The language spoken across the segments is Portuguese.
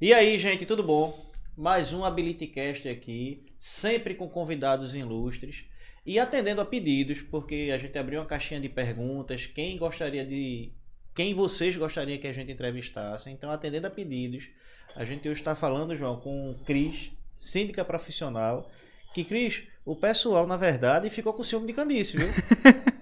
E aí, gente, tudo bom? Mais um AbilityCast aqui, sempre com convidados ilustres e atendendo a pedidos, porque a gente abriu uma caixinha de perguntas, quem vocês gostariam que a gente entrevistasse. Então, atendendo a pedidos, a gente hoje está falando, João, com o Cris, síndica profissional, que, Cris, o pessoal, na verdade, ficou com ciúme de Candice, viu?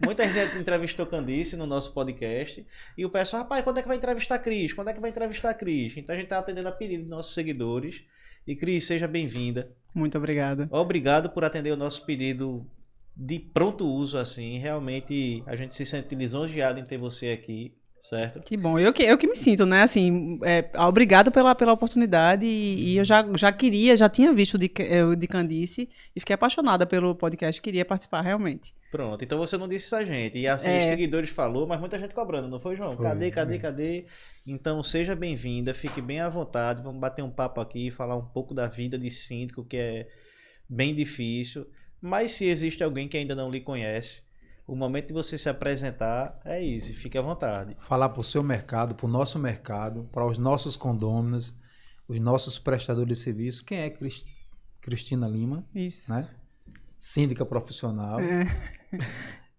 Muita gente entrevistou Candice no nosso podcast. E o pessoal, rapaz, quando é que vai entrevistar a Cris? Quando é que vai entrevistar a Cris? Então a gente está atendendo a pedido dos nossos seguidores. E Cris, seja bem-vinda. Muito obrigada. Obrigado por atender o nosso pedido de pronto uso, assim. Realmente a gente se sente lisonjeado em ter você aqui, certo? Que bom. Eu que me sinto, né? Assim, obrigado pela oportunidade. E eu já tinha visto de Candice e fiquei apaixonada pelo podcast. Queria participar realmente. Pronto, então você não disse isso a gente. E assim, os seguidores falou, mas muita gente cobrando, não foi, João? Foi, Cadê? Então seja bem-vinda, fique bem à vontade. Vamos bater um papo aqui, falar um pouco da vida de síndico, que é bem difícil. Mas se existe alguém que ainda não lhe conhece, o momento de você se apresentar é isso, fique à vontade. Falar para o seu mercado, para o nosso mercado, para os nossos condôminos, os nossos prestadores de serviço. Quem é Cristina Lima? Isso. Né? Síndica profissional.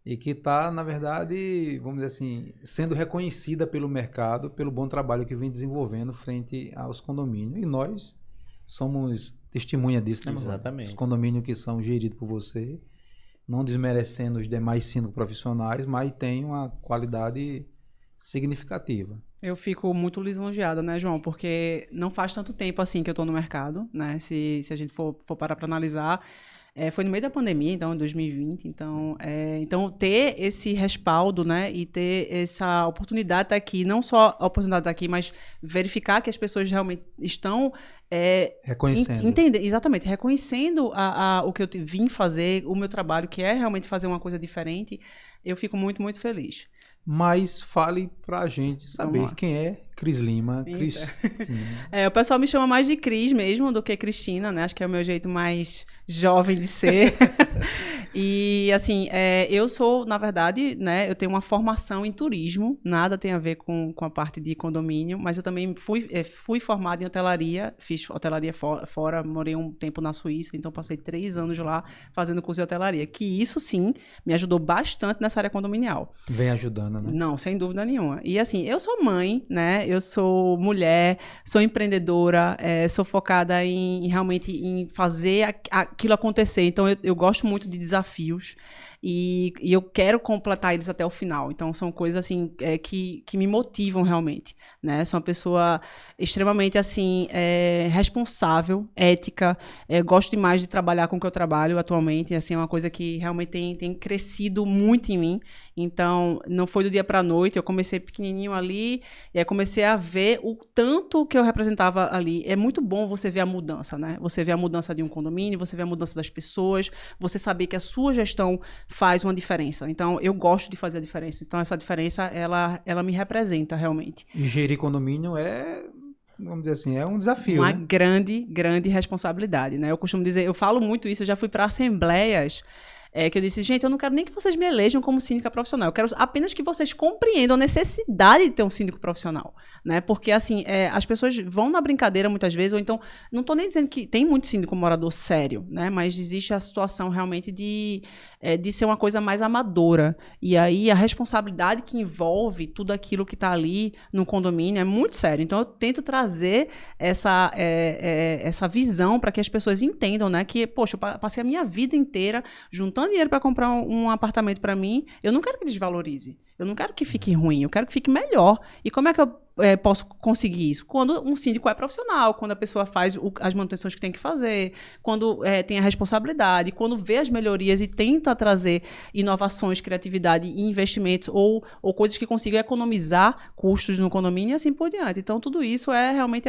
E que está, na verdade, vamos dizer assim, sendo reconhecida pelo mercado, pelo bom trabalho que vem desenvolvendo frente aos condomínios. E nós somos testemunha disso, né? Exatamente. Os condomínios que são geridos por você, não desmerecendo os demais síndicos profissionais, mas tem uma qualidade significativa. Eu fico muito lisonjeada, né, João? Porque não faz tanto tempo assim que eu estou no mercado, né? Se a gente for parar para analisar, foi no meio da pandemia, então, em 2020. Então, ter esse respaldo, né? E ter essa oportunidade de estar aqui, não só a oportunidade de estar aqui, mas verificar que as pessoas realmente estão reconhecendo. Exatamente, reconhecendo o que eu vim fazer, o meu trabalho, que é realmente fazer uma coisa diferente. Eu fico muito, muito feliz. Mas fale pra gente saber quem é Cris Lima. Cristina. O pessoal me chama mais de Cris mesmo do que Cristina, né? Acho que é o meu jeito mais jovem de ser. E, assim, eu sou, na verdade, né? Eu tenho uma formação em turismo, nada tem a ver com a parte de condomínio, mas eu também fui formada em hotelaria, fiz hotelaria fora, morei um tempo na Suíça, então passei 3 anos lá fazendo curso de hotelaria, que isso, sim, me ajudou bastante nessa área condominial. Vem ajudando, né? Não, sem dúvida nenhuma. E assim, eu sou mãe, né? Eu sou mulher, sou empreendedora, sou focada realmente em fazer aquilo acontecer. Então, eu gosto muito de desafios e eu quero completar eles até o final. Então, são coisas assim que me motivam realmente, né? Sou uma pessoa extremamente assim responsável, ética. Gosto demais de trabalhar com o que eu trabalho atualmente. Assim, é uma coisa que realmente tem crescido muito em mim. Então, não foi do dia para a noite. Eu comecei pequenininho ali e aí comecei a ver o tanto que eu representava ali. É muito bom você ver a mudança, né? Você vê a mudança de um condomínio, você vê a mudança das pessoas, você saber que a sua gestão faz uma diferença. Então, eu gosto de fazer a diferença. Então, essa diferença, ela me representa realmente. E gerir condomínio vamos dizer assim, é um desafio, uma né? grande, grande responsabilidade, né? Eu costumo dizer, eu falo muito isso, eu já fui para assembleias que eu disse, gente, eu não quero nem que vocês me elejam como síndica profissional, eu quero apenas que vocês compreendam a necessidade de ter um síndico profissional, né? Porque, assim, as pessoas vão na brincadeira muitas vezes, ou então, não estou nem dizendo que tem muito síndico morador sério, né? Mas existe a situação realmente de ser uma coisa mais amadora, e aí a responsabilidade que envolve tudo aquilo que está ali no condomínio é muito sério. Então, eu tento trazer essa visão para que as pessoas entendam, né? Que, poxa, eu passei a minha vida inteira juntando dinheiro para comprar um apartamento para mim, eu não quero que desvalorize. Eu não quero que fique ruim, eu quero que fique melhor. E como é que eu posso conseguir isso? Quando um síndico é profissional, quando a pessoa faz as manutenções que tem que fazer, quando tem a responsabilidade, quando vê as melhorias e tenta trazer inovações, criatividade e investimentos ou coisas que consigam economizar custos no condomínio e assim por diante. Então, tudo isso realmente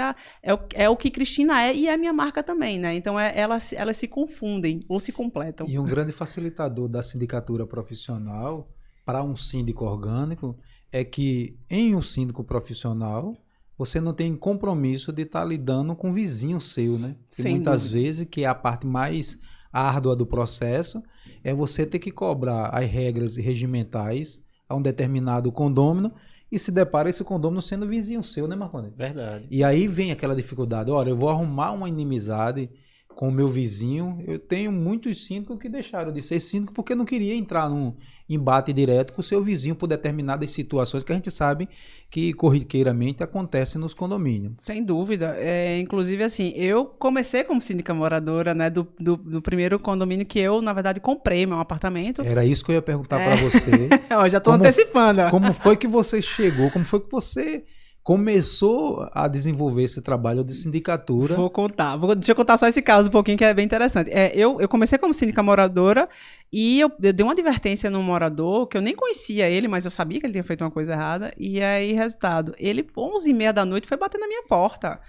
o que Cristina é e é a minha marca também, né? Então, elas se confundem ou se completam. E um grande facilitador da sindicatura profissional para um síndico orgânico é que em um síndico profissional você não tem compromisso de estar lidando com um vizinho seu, né? E Sem muitas dúvida. vezes, que é a parte mais árdua do processo, é você ter que cobrar as regras regimentais a um determinado condômino e se depara esse condômino sendo vizinho seu, né, Marconi? Verdade. E aí vem aquela dificuldade. Olha, eu vou arrumar uma inimizade com o meu vizinho. Eu tenho muitos síndicos que deixaram de ser síndico porque não queria entrar num embate direto com o seu vizinho por determinadas situações que a gente sabe que corriqueiramente acontecem nos condomínios. Sem dúvida. Inclusive, assim, eu comecei como síndica moradora, né, do primeiro condomínio que eu, na verdade, comprei meu apartamento. Era isso que eu ia perguntar para você. Ó, já tô Como- antecipando. Ó. Como foi que você chegou? Como foi que você começou a desenvolver esse trabalho de sindicatura? Vou contar. Deixa eu contar só esse caso um pouquinho, que é bem interessante. Eu comecei como síndica moradora e eu dei uma advertência num morador, que eu nem conhecia ele, mas eu sabia que ele tinha feito uma coisa errada. E aí, resultado, ele, 11h30 da noite, foi bater na minha porta.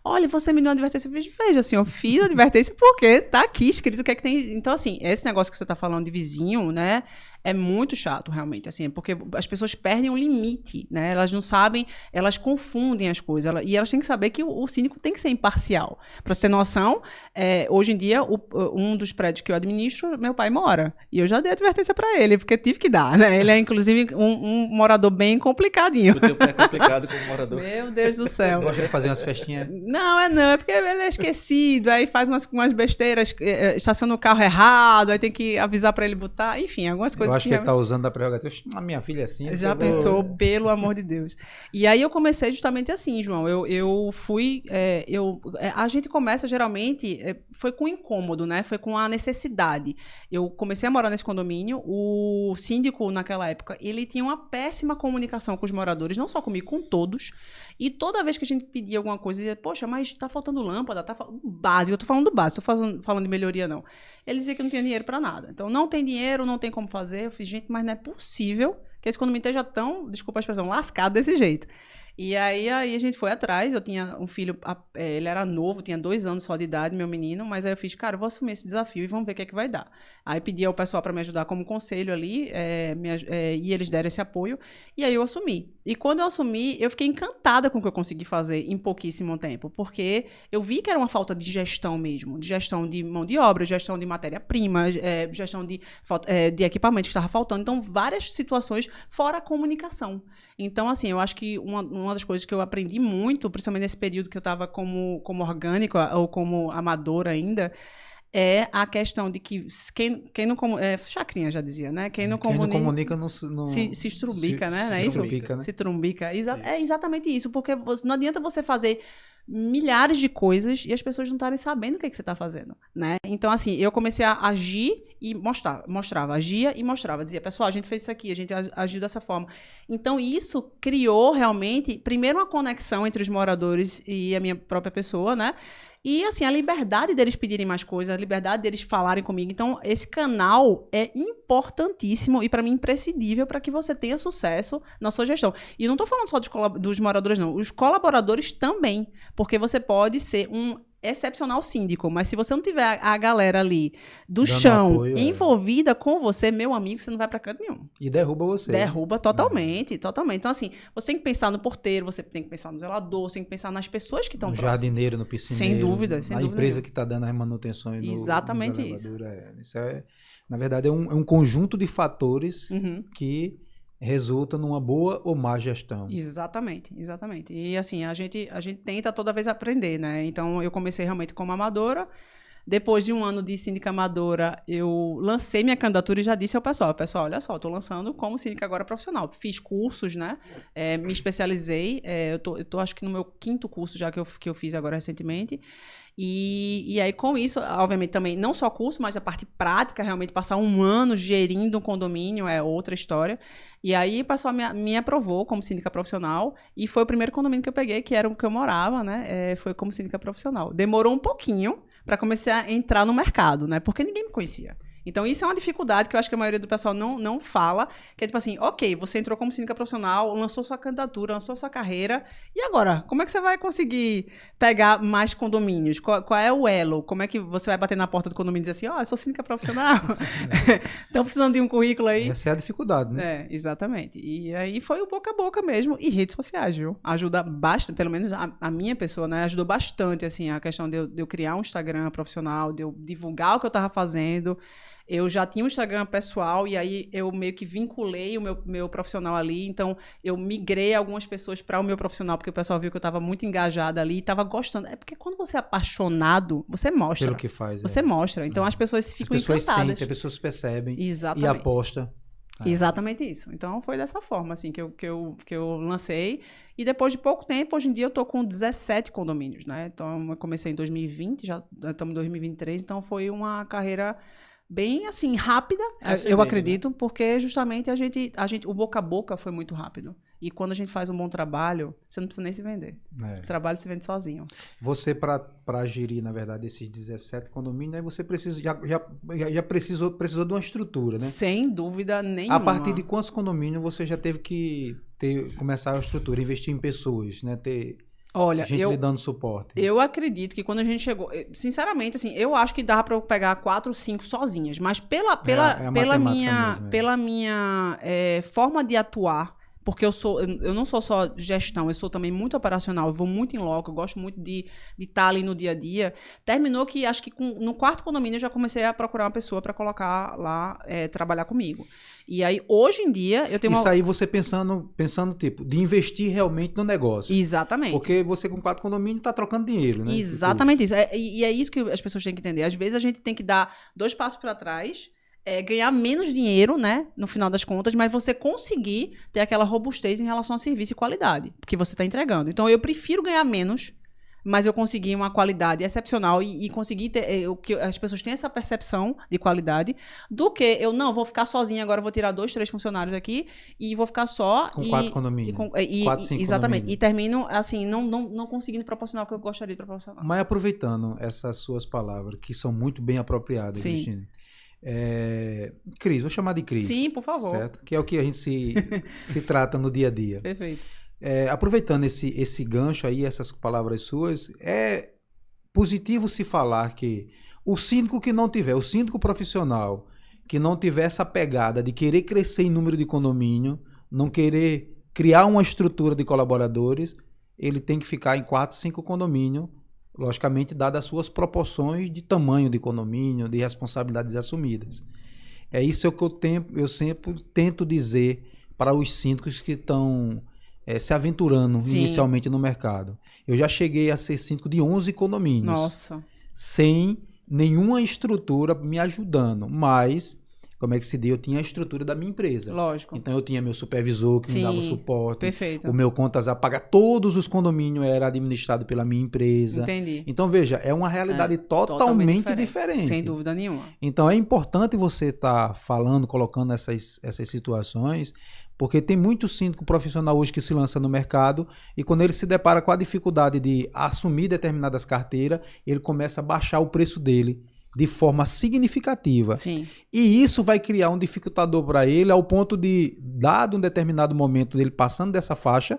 Olha, você me deu uma advertência. Veja, assim, eu fiz a advertência porque tá aqui escrito o que é que tem. Então, assim, esse negócio que você tá falando de vizinho, né, é muito chato, realmente, assim, porque as pessoas perdem o limite, né, elas não sabem, elas confundem as coisas, e elas têm que saber que o síndico tem que ser imparcial. Pra você ter noção, hoje em dia, um dos prédios que eu administro, meu pai mora, e eu já dei advertência pra ele, porque tive que dar, né, ele é, inclusive, um morador bem complicadinho. O teu pé é complicado como morador. Meu Deus do céu. Gosta de fazer umas festinhas? Não, é porque ele é esquecido, aí faz umas besteiras, estaciona o carro errado, aí tem que avisar pra ele botar, enfim, algumas coisas Eu acho que ele realmente- tá usando a prerrogativa. A minha filha é assim. Já eu vou- pensou, pelo amor de Deus. E aí eu comecei justamente assim, João. Eu fui. A gente começa geralmente. Foi com incômodo, né? Foi com a necessidade. Eu comecei a morar nesse condomínio. O síndico, naquela época, ele tinha uma péssima comunicação com os moradores, não só comigo, com todos. E toda vez que a gente pedia alguma coisa, dizia, poxa, mas tá faltando lâmpada, básico. Eu tô falando do básico, tô falando de melhoria, não. Ele dizia que não tinha dinheiro pra nada. Então, não tem dinheiro, não tem como fazer. Eu fiz, gente, mas não é possível que esse condomínio esteja tão, desculpa a expressão, lascado desse jeito. E aí a gente foi atrás, eu tinha um filho, ele era novo, tinha 2 anos só de idade, meu menino, mas aí eu fiz, cara, eu vou assumir esse desafio e vamos ver o que é que vai dar. Aí pedi ao pessoal para me ajudar como conselho ali, e eles deram esse apoio, e aí eu assumi. E quando eu assumi, eu fiquei encantada com o que eu consegui fazer em pouquíssimo tempo, porque eu vi que era uma falta de gestão mesmo, de gestão de mão de obra, gestão de matéria-prima, gestão de equipamento que estava faltando, então várias situações fora a comunicação. Então, assim, eu acho que uma das coisas que eu aprendi muito, principalmente nesse período que eu estava como orgânica ou como amadora ainda, é a questão de que quem não comunica... Chacrinha já dizia, né? Quem não comunica não se estrubica, né? Se Não é isso? trumbica, né? Se trumbica. É exatamente isso, porque não adianta você fazer milhares de coisas e as pessoas não estarem sabendo o que você está fazendo, né? Então, assim, eu comecei a agir e mostrava, agia e mostrava, dizia, pessoal, a gente fez isso aqui, a gente agiu dessa forma. Então, isso criou realmente, primeiro, uma conexão entre os moradores e a minha própria pessoa, né? E, assim, a liberdade deles pedirem mais coisas, a liberdade deles falarem comigo. Então, esse canal é importantíssimo e, para mim, imprescindível para que você tenha sucesso na sua gestão. E não estou falando só dos moradores, não. Os colaboradores também. Porque você pode ser um excepcional síndico, mas se você não tiver a galera ali do Dando chão apoio, envolvida com você, meu amigo, você não vai para canto nenhum. E derruba você. Derruba totalmente. Então, assim, você tem que pensar no porteiro, você tem que pensar no zelador, você tem que pensar nas pessoas que estão No próximas. jardineiro, no piscineiro. Sem dúvida na nenhuma. empresa que está dando as manutenções. Exatamente no isso. Isso na verdade, é um conjunto de fatores Uhum. que resulta numa boa ou má gestão. Exatamente. E assim, a gente tenta toda vez aprender, né? Então, eu comecei realmente como amadora. Depois de um ano de síndica amadora, eu lancei minha candidatura e já disse ao pessoal, olha só, eu tô lançando como síndica agora profissional. Fiz cursos, né? Me especializei. Eu tô acho que no meu 5º curso já que eu fiz agora recentemente. E aí, com isso, obviamente, também, não só curso, mas a parte prática, realmente, passar um ano gerindo um condomínio é outra história. E aí, o pessoal me aprovou como síndica profissional, e foi o primeiro condomínio que eu peguei, que era o que eu morava, né? Foi como síndica profissional. Demorou um pouquinho para começar a entrar no mercado, né? Porque ninguém me conhecia. Então, isso é uma dificuldade que eu acho que a maioria do pessoal não fala, que é tipo assim, ok, você entrou como síndica profissional, lançou sua candidatura, lançou sua carreira, e agora? Como é que você vai conseguir pegar mais condomínios? Qual é o elo? Como é que você vai bater na porta do condomínio e dizer assim, eu sou síndica profissional, estão precisando de um currículo aí? Essa é a dificuldade, né? Exatamente. E aí foi o boca a boca mesmo, e redes sociais, viu? Ajuda bastante, pelo menos a minha pessoa, né, ajudou bastante, assim, a questão de eu criar um Instagram profissional, de eu divulgar o que eu tava fazendo. Eu já tinha um Instagram pessoal e aí eu meio que vinculei o meu profissional ali. Então, eu migrei algumas pessoas para o meu profissional, porque o pessoal viu que eu estava muito engajada ali e estava gostando. É porque quando você é apaixonado, você mostra. Pelo que faz. Você mostra. Então, as pessoas ficam encantadas. As pessoas sentem, as pessoas percebem. Exatamente. E apostam. Exatamente isso. Então, foi dessa forma, assim, que eu lancei. E depois de pouco tempo, hoje em dia, eu tô com 17 condomínios, né? Então, eu comecei em 2020, já estamos em 2023. Então, foi uma carreira bem, assim, rápida, eu acredito, né? Porque justamente o boca a boca foi muito rápido. E quando a gente faz um bom trabalho, você não precisa nem se vender. O trabalho se vende sozinho. Você, para gerir, na verdade, esses 17 condomínios, aí você precisa, já precisou de uma estrutura, né? Sem dúvida nenhuma. A partir de quantos condomínios você já teve que começar a estrutura, investir em pessoas, né? Olha, gente lhe dando suporte. Eu acredito que quando a gente chegou... Sinceramente, assim, eu acho que dava pra eu pegar 4 ou 5 sozinhas. Mas pela minha forma de atuar, porque eu não sou só gestão, eu sou também muito operacional, eu vou muito em loco, eu gosto muito de estar ali no dia a dia. Terminou que, acho que no quarto condomínio eu já comecei a procurar uma pessoa para colocar lá, trabalhar comigo. E aí, hoje em dia, eu tenho Isso aí você pensando, tipo, de investir realmente no negócio. Exatamente. Porque você com 4 condomínios está trocando dinheiro, né? Exatamente isso. E é isso que as pessoas têm que entender. Às vezes a gente tem que dar 2 passos para trás, ganhar menos dinheiro, né, no final das contas, mas você conseguir ter aquela robustez em relação a serviço e qualidade que você está entregando. Então, eu prefiro ganhar menos, mas eu consegui uma qualidade excepcional e consegui ter... que as pessoas têm essa percepção de qualidade, do que eu não vou ficar sozinha agora, vou tirar 2, 3 funcionários aqui e vou ficar só... Com 4 condomínios. 4, 5 exatamente. condomínios. E termino, assim, não conseguindo proporcionar o que eu gostaria de proporcionar. Mas aproveitando essas suas palavras, que são muito bem apropriadas, Sim. Cristina. Cris, vou chamar de Cris. Sim, por favor. Certo? Que é o que a gente se trata no dia a dia. Perfeito. Aproveitando esse gancho aí, essas palavras suas, é positivo se falar que o síndico profissional que não tiver essa pegada de querer crescer em número de condomínio, não querer criar uma estrutura de colaboradores, ele tem que ficar em 4, 5 condomínios, logicamente, dadas as suas proporções de tamanho de condomínio, de responsabilidades assumidas. É isso que eu sempre tento dizer para os síndicos que estão se aventurando inicialmente no mercado. Eu já cheguei a ser síndico de 11 condomínios. Nossa. Sem nenhuma estrutura me ajudando, mas... Como é que se deu? Eu tinha a estrutura da minha empresa. Lógico. Então eu tinha meu supervisor que me dava suporte. Perfeito. O meu contas a pagar. Todos os condomínios era administrado pela minha empresa. Entendi. Então veja, é uma realidade totalmente diferente. Sem dúvida nenhuma. Então é importante você estar falando, colocando essas situações, porque tem muito síndico profissional hoje que se lança no mercado e quando ele se depara com a dificuldade de assumir determinadas carteiras, ele começa a baixar o preço dele de forma significativa. Sim. E isso vai criar um dificultador para ele ao ponto de, dado um determinado momento dele passando dessa faixa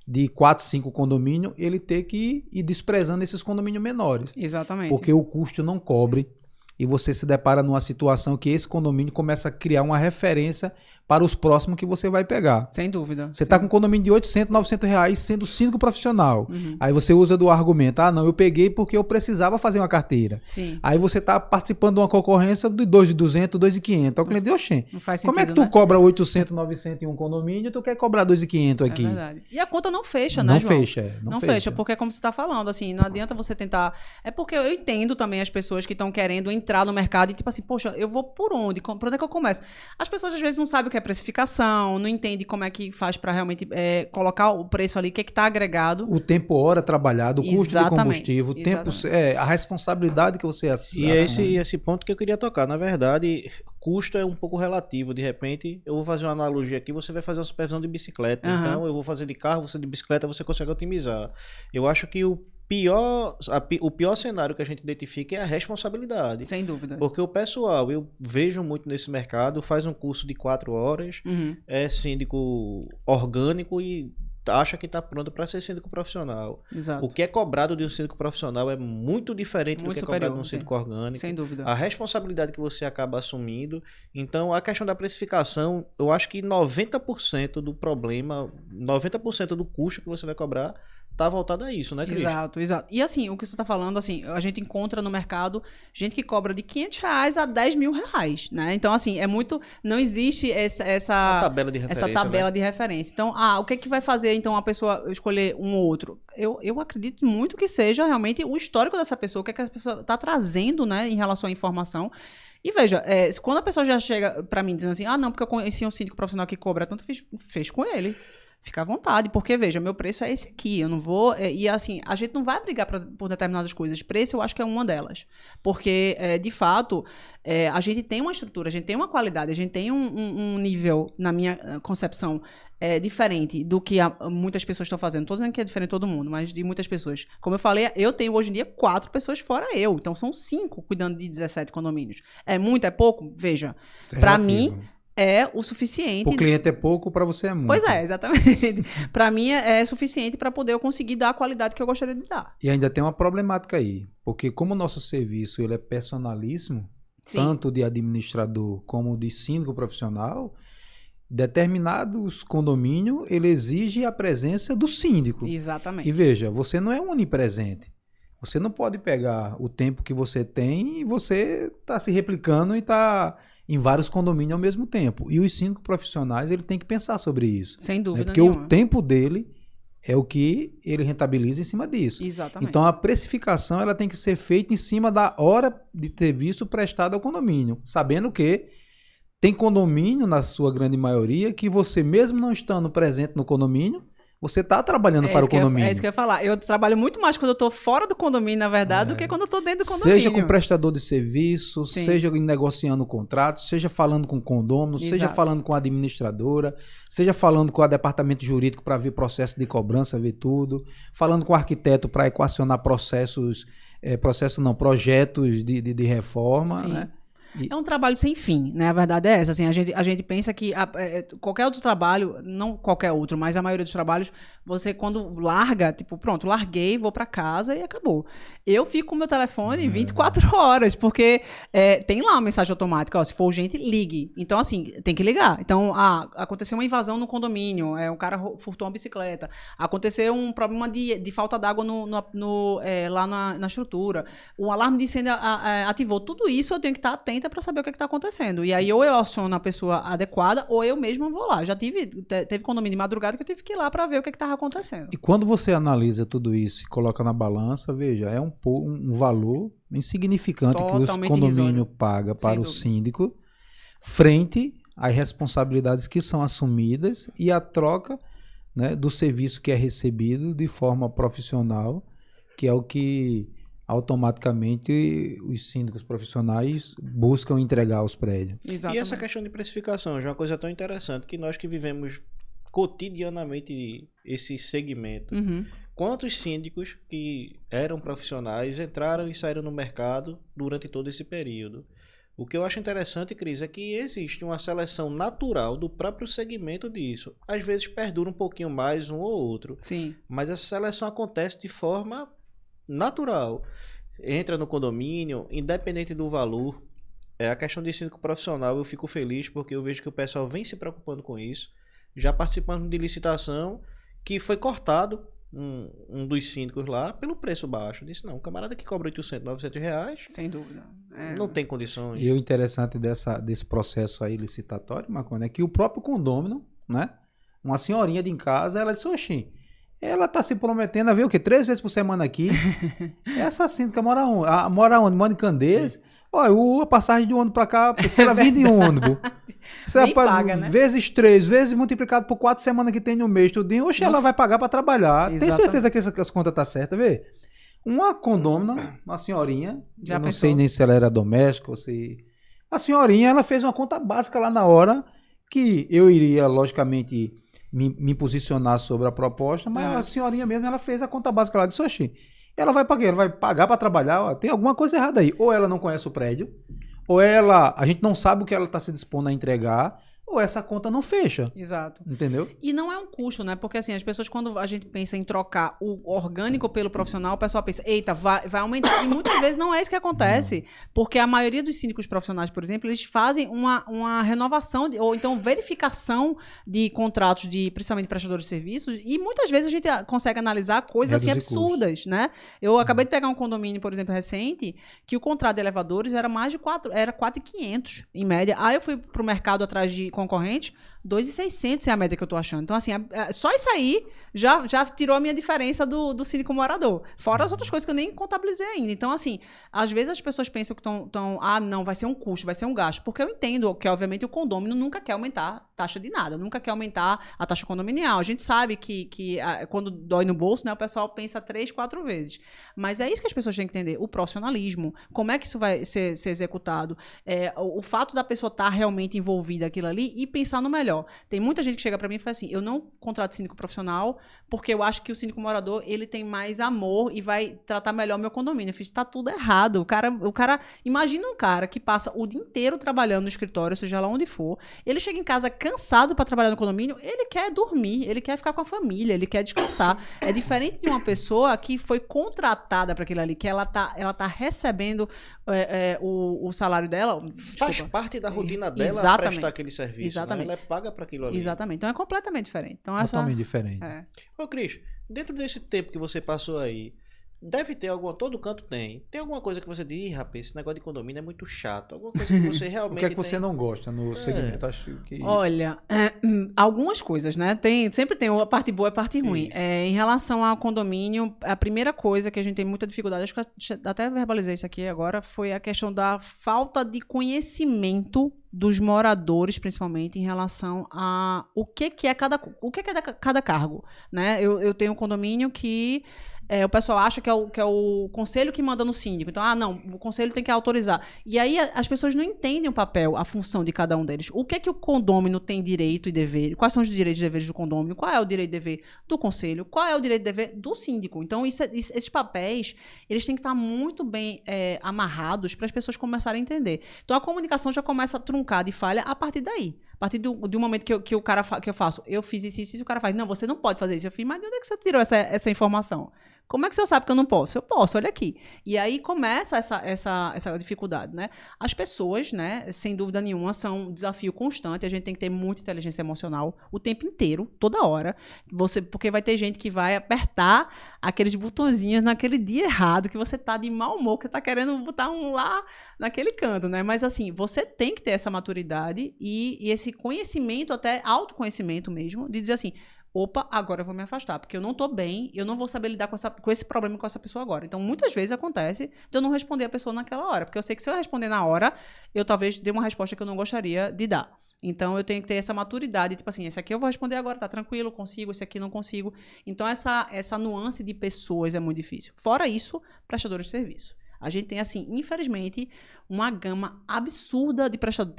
de 4, 5 condomínios, ele ter que ir desprezando esses condomínios menores. Exatamente. Porque o custo não cobre e você se depara numa situação que esse condomínio começa a criar uma referência para os próximos que você vai pegar. Sem dúvida. Você está com um condomínio de 800, 900 reais sendo síndico profissional. Uhum. Aí você usa do argumento, não, eu peguei porque eu precisava fazer uma carteira. Sim. Aí você está participando de uma concorrência de 2.200, 2.500. Aí o cliente, oxê, não faz sentido, como é que tu cobra 800, 900 em um condomínio e tu quer cobrar 2.500 aqui? É verdade. E a conta não fecha, né, Não João? fecha. Não fecha, porque é como você está falando, assim, não adianta você tentar... É porque eu entendo também as pessoas que estão querendo entrar no mercado e tipo assim, poxa, eu vou por onde? Por onde é que eu começo? As pessoas às vezes não sabem o que é precificação, não entende como é que faz para realmente colocar o preço ali, o que é que está agregado. O tempo hora trabalhado, o custo de combustível, o tempo, a responsabilidade que você assume. E esse ponto que eu queria tocar. Na verdade, custo é um pouco relativo. De repente, eu vou fazer uma analogia aqui, você vai fazer uma supervisão de bicicleta. Então, eu vou fazer de carro, você de bicicleta, você consegue otimizar. Eu acho que o o pior cenário que a gente identifica é a responsabilidade. Sem dúvida. Porque o pessoal, eu vejo muito nesse mercado, faz um curso de 4 horas, é síndico orgânico e acha que está pronto para ser síndico profissional. Exato. O que é cobrado de um síndico profissional é muito diferente do que é cobrado de um síndico orgânico. Sem dúvida. A responsabilidade que você acaba assumindo. Então, a questão da precificação, eu acho que 90% do problema, 90% do custo que você vai cobrar tá voltado a isso, né, Cris? Exato, exato. E assim, o que você tá falando, assim, a gente encontra no mercado gente que cobra de R$500 a R$10.000, né? Então, assim, é muito... Não existe essa tabela de referência, essa tabela, né? de referência. Então, o que é que vai fazer, então, a pessoa escolher um ou outro? Eu acredito muito que seja realmente o histórico dessa pessoa, o que é que essa pessoa tá trazendo, né, em relação à informação. E veja, quando a pessoa já chega pra mim dizendo assim, não, porque eu conheci um síndico profissional que cobra tanto, fez com ele. Fica à vontade, porque, veja, meu preço é esse aqui, eu não vou... E, assim, a gente não vai brigar por determinadas coisas. Preço, eu acho que é uma delas. Porque, de fato, a gente tem uma estrutura, a gente tem uma qualidade, a gente tem um nível, na minha concepção, diferente do que muitas pessoas estão fazendo. Não estou dizendo que é diferente de todo mundo, mas de muitas pessoas. Como eu falei, eu tenho, hoje em dia, 4 pessoas fora eu. Então, são 5 cuidando de 17 condomínios. É muito, é pouco? Veja, para mim... é o suficiente. O cliente é pouco, para você é muito. Pois é, exatamente. Para mim é suficiente para poder eu conseguir dar a qualidade que eu gostaria de dar. E ainda tem uma problemática aí, porque como o nosso serviço ele é personalíssimo, Sim. tanto de administrador como de síndico profissional, determinados condomínios ele exige a presença do síndico. Exatamente. E veja, você não é onipresente. Você não pode pegar o tempo que você tem e você está se replicando e está em vários condomínios ao mesmo tempo. E os síndicos profissionais, ele tem que pensar sobre isso. Sem dúvida Porque nenhuma. o tempo dele é o que ele rentabiliza em cima disso. Exatamente. Então, a precificação ela tem que ser feita em cima da hora de serviço prestado ao condomínio. Sabendo que tem condomínio, na sua grande maioria, que você mesmo não estando presente no condomínio, você está trabalhando para o condomínio. É isso que eu ia falar. Eu trabalho muito mais quando eu estou fora do condomínio, na verdade, do que quando eu estou dentro do condomínio. Seja com prestador de serviço, Sim. seja negociando contratos, seja falando com condômino, Exato. seja falando com a administradora, seja falando com o departamento jurídico para ver processo de cobrança, ver tudo, falando com o arquiteto para equacionar projetos de reforma, Sim. né? É um trabalho sem fim, né? A verdade é essa. Assim, a gente pensa que qualquer outro trabalho, não qualquer outro, mas a maioria dos trabalhos, você quando larga, tipo, pronto, larguei, vou pra casa e acabou. Eu fico com o meu telefone 24 horas, porque tem lá uma mensagem automática, ó, se for urgente, ligue. Então, assim, tem que ligar. Então, aconteceu uma invasão no condomínio, um cara furtou uma bicicleta, aconteceu um problema de falta d'água lá na estrutura, o alarme de incêndio ativou. Tudo isso eu tenho que estar atenta para saber o que está acontecendo. E aí, ou eu aciono a pessoa adequada, ou eu mesma vou lá. Já teve condomínio de madrugada que eu tive que ir lá para ver o que estava acontecendo. E quando você analisa tudo isso e coloca na balança, veja, é um valor insignificante Totalmente que o condomínio irrisório. paga para Sem o dúvida. síndico, frente às responsabilidades que são assumidas e a troca, né, do serviço que é recebido de forma profissional, que é o que automaticamente os síndicos profissionais buscam entregar aos prédios. Exatamente. E essa questão de precificação já é uma coisa tão interessante que nós que vivemos cotidianamente esse segmento. Uhum. Quantos síndicos que eram profissionais entraram e saíram no mercado durante todo esse período? O que eu acho interessante, Cris, é que existe uma seleção natural do próprio segmento disso. Às vezes perdura um pouquinho mais um ou outro, Sim. mas essa seleção acontece de forma natural. Entra no condomínio, independente do valor. A questão de síndico profissional, eu fico feliz porque eu vejo que o pessoal vem se preocupando com isso, já participando de licitação que foi cortado um dos síndicos lá pelo preço baixo. Disse, não, um camarada que cobra 800, 900 reais, Sem dúvida. não tem condições. E o interessante desse processo aí licitatório, Marconi, é que o próprio condômino, né, uma senhorinha de em casa, ela disse, oxi, ela tá se prometendo a ver o quê? 3 vezes por semana aqui. Essa síndica mora onde? Mora em Candeias. Olha, a passagem de ônibus pra cá, se ela vir de ônibus, Nem paga, né? vezes 3, vezes multiplicado por 4 semanas que tem no mês, tudinho, oxe, ela vai pagar pra trabalhar. Tem Exatamente. certeza que as contas tá certas, vê? Uma condômina, uma senhorinha, Já eu não pensou? sei nem se ela era doméstica ou se... A senhorinha, ela fez uma conta básica lá na hora, que eu iria, logicamente, me posicionar sobre a proposta, mas a senhorinha mesmo, ela fez a conta básica lá, disse, oxi, ela vai para quê? Ela vai pagar para trabalhar? Ó, tem alguma coisa errada aí. Ou ela não conhece o prédio, ou a gente não sabe o que ela está se dispondo a entregar, ou essa conta não fecha. Exato. Entendeu? E não é um custo, né? Porque assim, as pessoas, quando a gente pensa em trocar o orgânico pelo profissional, o pessoal pensa, eita, vai aumentar. E muitas vezes não é isso que acontece. Porque a maioria dos síndicos profissionais, por exemplo, eles fazem uma renovação, ou então verificação de contratos, principalmente de prestadores de serviços, e muitas vezes a gente consegue analisar coisas assim absurdas, né? Eu acabei de pegar um condomínio, por exemplo, recente, que o contrato de elevadores era mais de 4.500 em média. Aí eu fui pro mercado atrás de concorrente, 2.600 é a média que eu tô achando. Então, assim, só isso aí já tirou a minha diferença do síndico morador. Fora as outras coisas que eu nem contabilizei ainda. Então, assim, às vezes as pessoas pensam que não, vai ser um custo, vai ser um gasto. Porque eu entendo que, obviamente, o condômino nunca quer aumentar a taxa de nada, nunca quer aumentar a taxa condominial. A gente sabe que quando dói no bolso, né, o pessoal pensa 3, 4 vezes. Mas é isso que as pessoas têm que entender. O profissionalismo, como é que isso vai ser executado, o fato da pessoa estar realmente envolvida aquilo ali e pensar no melhor. Tem muita gente que chega pra mim e fala assim, eu não contrato síndico profissional porque eu acho que o síndico morador, ele tem mais amor e vai tratar melhor o meu condomínio. Eu fiz, tá tudo errado. O cara, imagina um cara que passa o dia inteiro trabalhando no escritório, seja lá onde for, ele chega em casa cansado pra trabalhar no condomínio, ele quer dormir, ele quer ficar com a família, ele quer descansar. É diferente de uma pessoa que foi contratada pra aquilo ali, que ela tá recebendo o salário dela. Faz parte da rotina dela Exatamente. prestar aquele serviço. Exatamente. Né? Ela paga para aquilo ali. Exatamente. Então é completamente diferente. Então, Totalmente diferente. Ô, Cris, dentro desse tempo que você passou aí, deve ter todo canto tem. Tem alguma coisa que você diz, rapaz, esse negócio de condomínio é muito chato. Alguma coisa que você realmente O que é que você não gosta no segmento? Acho que... Olha, algumas coisas, né? Sempre tem a parte boa e a parte ruim. Em relação ao condomínio, a primeira coisa que a gente tem muita dificuldade, acho que eu até verbalizei isso aqui agora, foi a questão da falta de conhecimento dos moradores, principalmente, em relação a o que é cada cargo, né? Eu tenho um condomínio que o pessoal acha que é o conselho que manda no síndico. Então, não, o conselho tem que autorizar. E aí as pessoas não entendem o papel, a função de cada um deles. O que o condômino tem direito e dever? Quais são os direitos e deveres do condômino? Qual é o direito e dever do conselho? Qual é o direito e dever do síndico? Então, esses papéis, eles têm que estar muito bem amarrados para as pessoas começarem a entender. Então, a comunicação já começa a truncar de falha a partir daí. A partir do momento que eu faço, eu fiz isso, o cara faz, não, você não pode fazer isso. Eu fiz, mas de onde é que você tirou essa informação? Como é que o senhor sabe que eu não posso? Eu posso, olha aqui. E aí começa essa dificuldade, né? As pessoas, né, sem dúvida nenhuma, são um desafio constante. A gente tem que ter muita inteligência emocional o tempo inteiro, toda hora. Porque vai ter gente que vai apertar aqueles botõezinhos naquele dia errado, que você tá de mau humor, que tá querendo botar um lá naquele canto, né? Mas assim, você tem que ter essa maturidade e esse conhecimento, até autoconhecimento mesmo, de dizer assim, opa, agora eu vou me afastar, porque eu não tô bem, eu não vou saber lidar com esse problema com essa pessoa agora. Então, muitas vezes acontece de eu não responder a pessoa naquela hora, porque eu sei que se eu responder na hora, eu talvez dê uma resposta que eu não gostaria de dar. Então, eu tenho que ter essa maturidade, tipo assim, esse aqui eu vou responder agora, tá tranquilo, consigo, esse aqui não consigo. Então, essa nuance de pessoas é muito difícil. Fora isso, prestadores de serviço. A gente tem, assim, infelizmente, uma gama absurda de prestadores.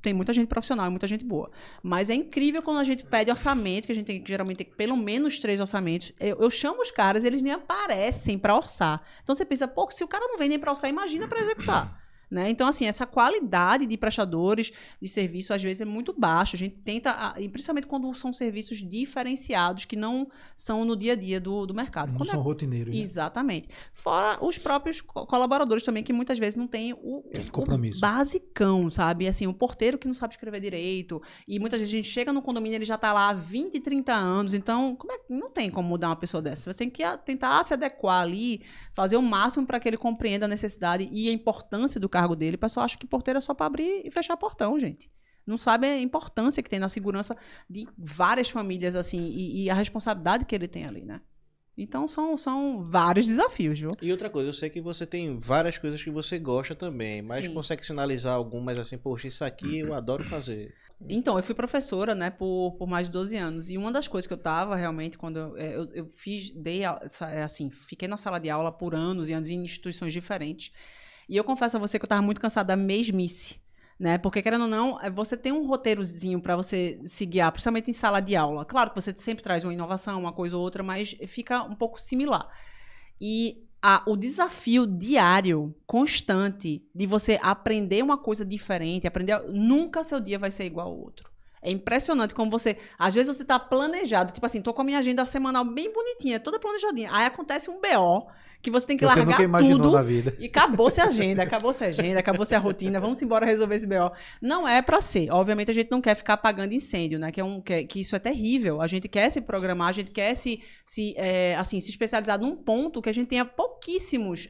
Tem muita gente profissional e muita gente boa. Mas é incrível quando a gente pede orçamento, que a gente tem que geralmente ter pelo menos 3 orçamentos. Eu chamo os caras, eles nem aparecem para orçar. Então você pensa, pô, se o cara não vem nem para orçar, imagina para executar. Né? Então, assim, essa qualidade de prestadores de serviço, às vezes, é muito baixa. A gente tenta, e principalmente quando são serviços diferenciados, que não são no dia a dia do mercado. Não são rotineiros. Né? Exatamente. Fora os próprios colaboradores também, que muitas vezes não têm o basicão, sabe? Assim, o porteiro que não sabe escrever direito. E muitas vezes a gente chega no condomínio, ele já está lá há 20, 30 anos. Então, não tem como mudar uma pessoa dessa. Você tem que tentar se adequar ali, fazer o máximo para que ele compreenda a necessidade e a importância do cargo dele. O pessoal acha que porteiro é só para abrir e fechar portão, gente. Não sabe a importância que tem na segurança de várias famílias, assim, e a responsabilidade que ele tem ali, né? Então, são vários desafios, viu? E outra coisa, eu sei que você tem várias coisas que você gosta também, mas consegue sinalizar algumas assim, poxa, isso aqui eu adoro fazer. Então, eu fui professora, né, por mais de 12 anos. E uma das coisas que eu tava realmente, quando eu fiquei na sala de aula por anos e anos em instituições diferentes. E eu confesso a você que eu tava muito cansada da mesmice, né? Porque, querendo ou não, você tem um roteirozinho para você se guiar, principalmente em sala de aula. Claro que você sempre traz uma inovação, uma coisa ou outra, mas fica um pouco similar. E o desafio diário, constante, de você aprender uma coisa diferente, nunca seu dia vai ser igual ao outro. É impressionante como às vezes você tá planejado, tipo assim, tô com a minha agenda semanal bem bonitinha, toda planejadinha. Aí acontece um BO, que você tem que largar nunca imaginou tudo na vida. e acabou-se a agenda, acabou-se a rotina, vamos embora resolver esse BO. Não é pra ser. Obviamente a gente não quer ficar apagando incêndio, né? Que isso é terrível. A gente quer se programar, a gente quer se especializar num ponto que a gente tenha pouquíssimos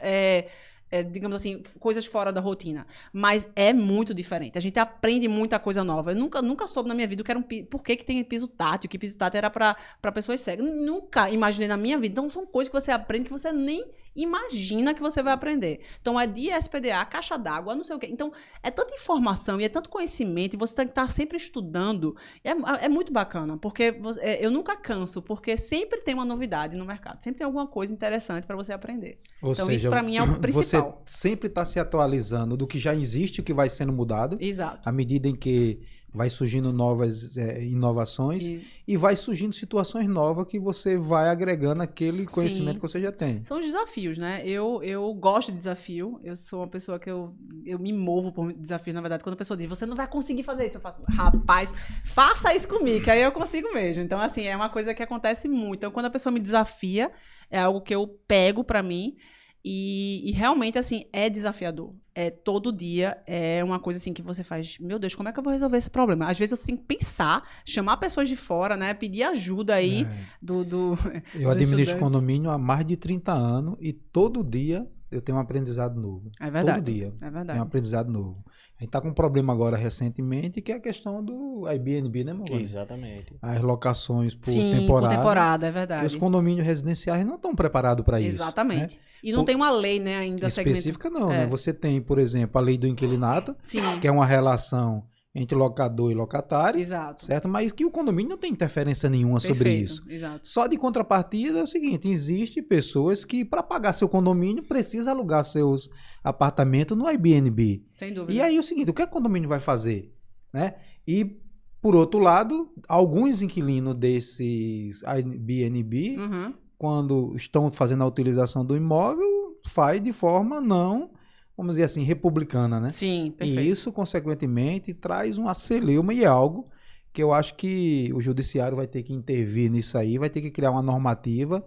digamos assim, coisas fora da rotina. Mas é muito diferente. A gente aprende muita coisa nova. Eu nunca soube na minha vida por que tem piso tátil, que piso tátil era pra pessoas cegas. Nunca imaginei na minha vida. Então, são coisas que você aprende que você nem imagina que você vai aprender. Então, é de SPDA, caixa d'água, não sei o quê. Então, é tanta informação e é tanto conhecimento e você tem que estar sempre estudando. É muito bacana, porque eu nunca canso, porque sempre tem uma novidade no mercado. Sempre tem alguma coisa interessante para você aprender. Ou então, seja, isso para mim é o principal. Você sempre está se atualizando do que já existe, o que vai sendo mudado. Exato. À medida em que vai surgindo novas inovações e vai surgindo situações novas que você vai agregando aquele conhecimento que você já tem. São os desafios, né? Eu gosto de desafio. Eu sou uma pessoa que eu me movo por desafios, na verdade. Quando a pessoa diz, você não vai conseguir fazer isso, eu faço, rapaz, faça isso comigo, que aí eu consigo mesmo. Então, assim, é uma coisa que acontece muito. Então, quando a pessoa me desafia, é algo que eu pego pra mim. E realmente, assim, é desafiador. Todo dia é uma coisa, assim, que você faz, meu Deus, como é que eu vou resolver esse problema? Às vezes você tem que pensar, chamar pessoas de fora, né? Pedir ajuda aí Eu administro condomínio há mais de 30 anos e todo dia eu tenho um aprendizado novo. É verdade. Todo dia. É verdade. Tem um aprendizado novo. A gente está com um problema agora recentemente, que é a questão do Airbnb, né, Morgana? Exatamente. As locações por Sim, temporada. por temporada, é verdade. Os condomínios residenciais não estão preparados para isso. Exatamente. Né? E não tem uma lei, né, ainda específica, não, né? Você tem, por exemplo, a lei do inquilinato, que é uma relação entre locador e locatário. Exato. Certo? Mas que o condomínio não tem interferência nenhuma sobre isso. Exato. Só de contrapartida é o seguinte, existe pessoas que para pagar seu condomínio precisa alugar seus apartamentos no Airbnb. Sem dúvida. E aí é o seguinte, o que o condomínio vai fazer? Né? E, por outro lado, alguns inquilinos desses Airbnb, quando estão fazendo a utilização do imóvel, faz de forma não, vamos dizer assim, republicana, né? Sim, perfeito. E isso, consequentemente, traz uma celeuma e algo que eu acho que o judiciário vai ter que intervir nisso aí, vai ter que criar uma normativa,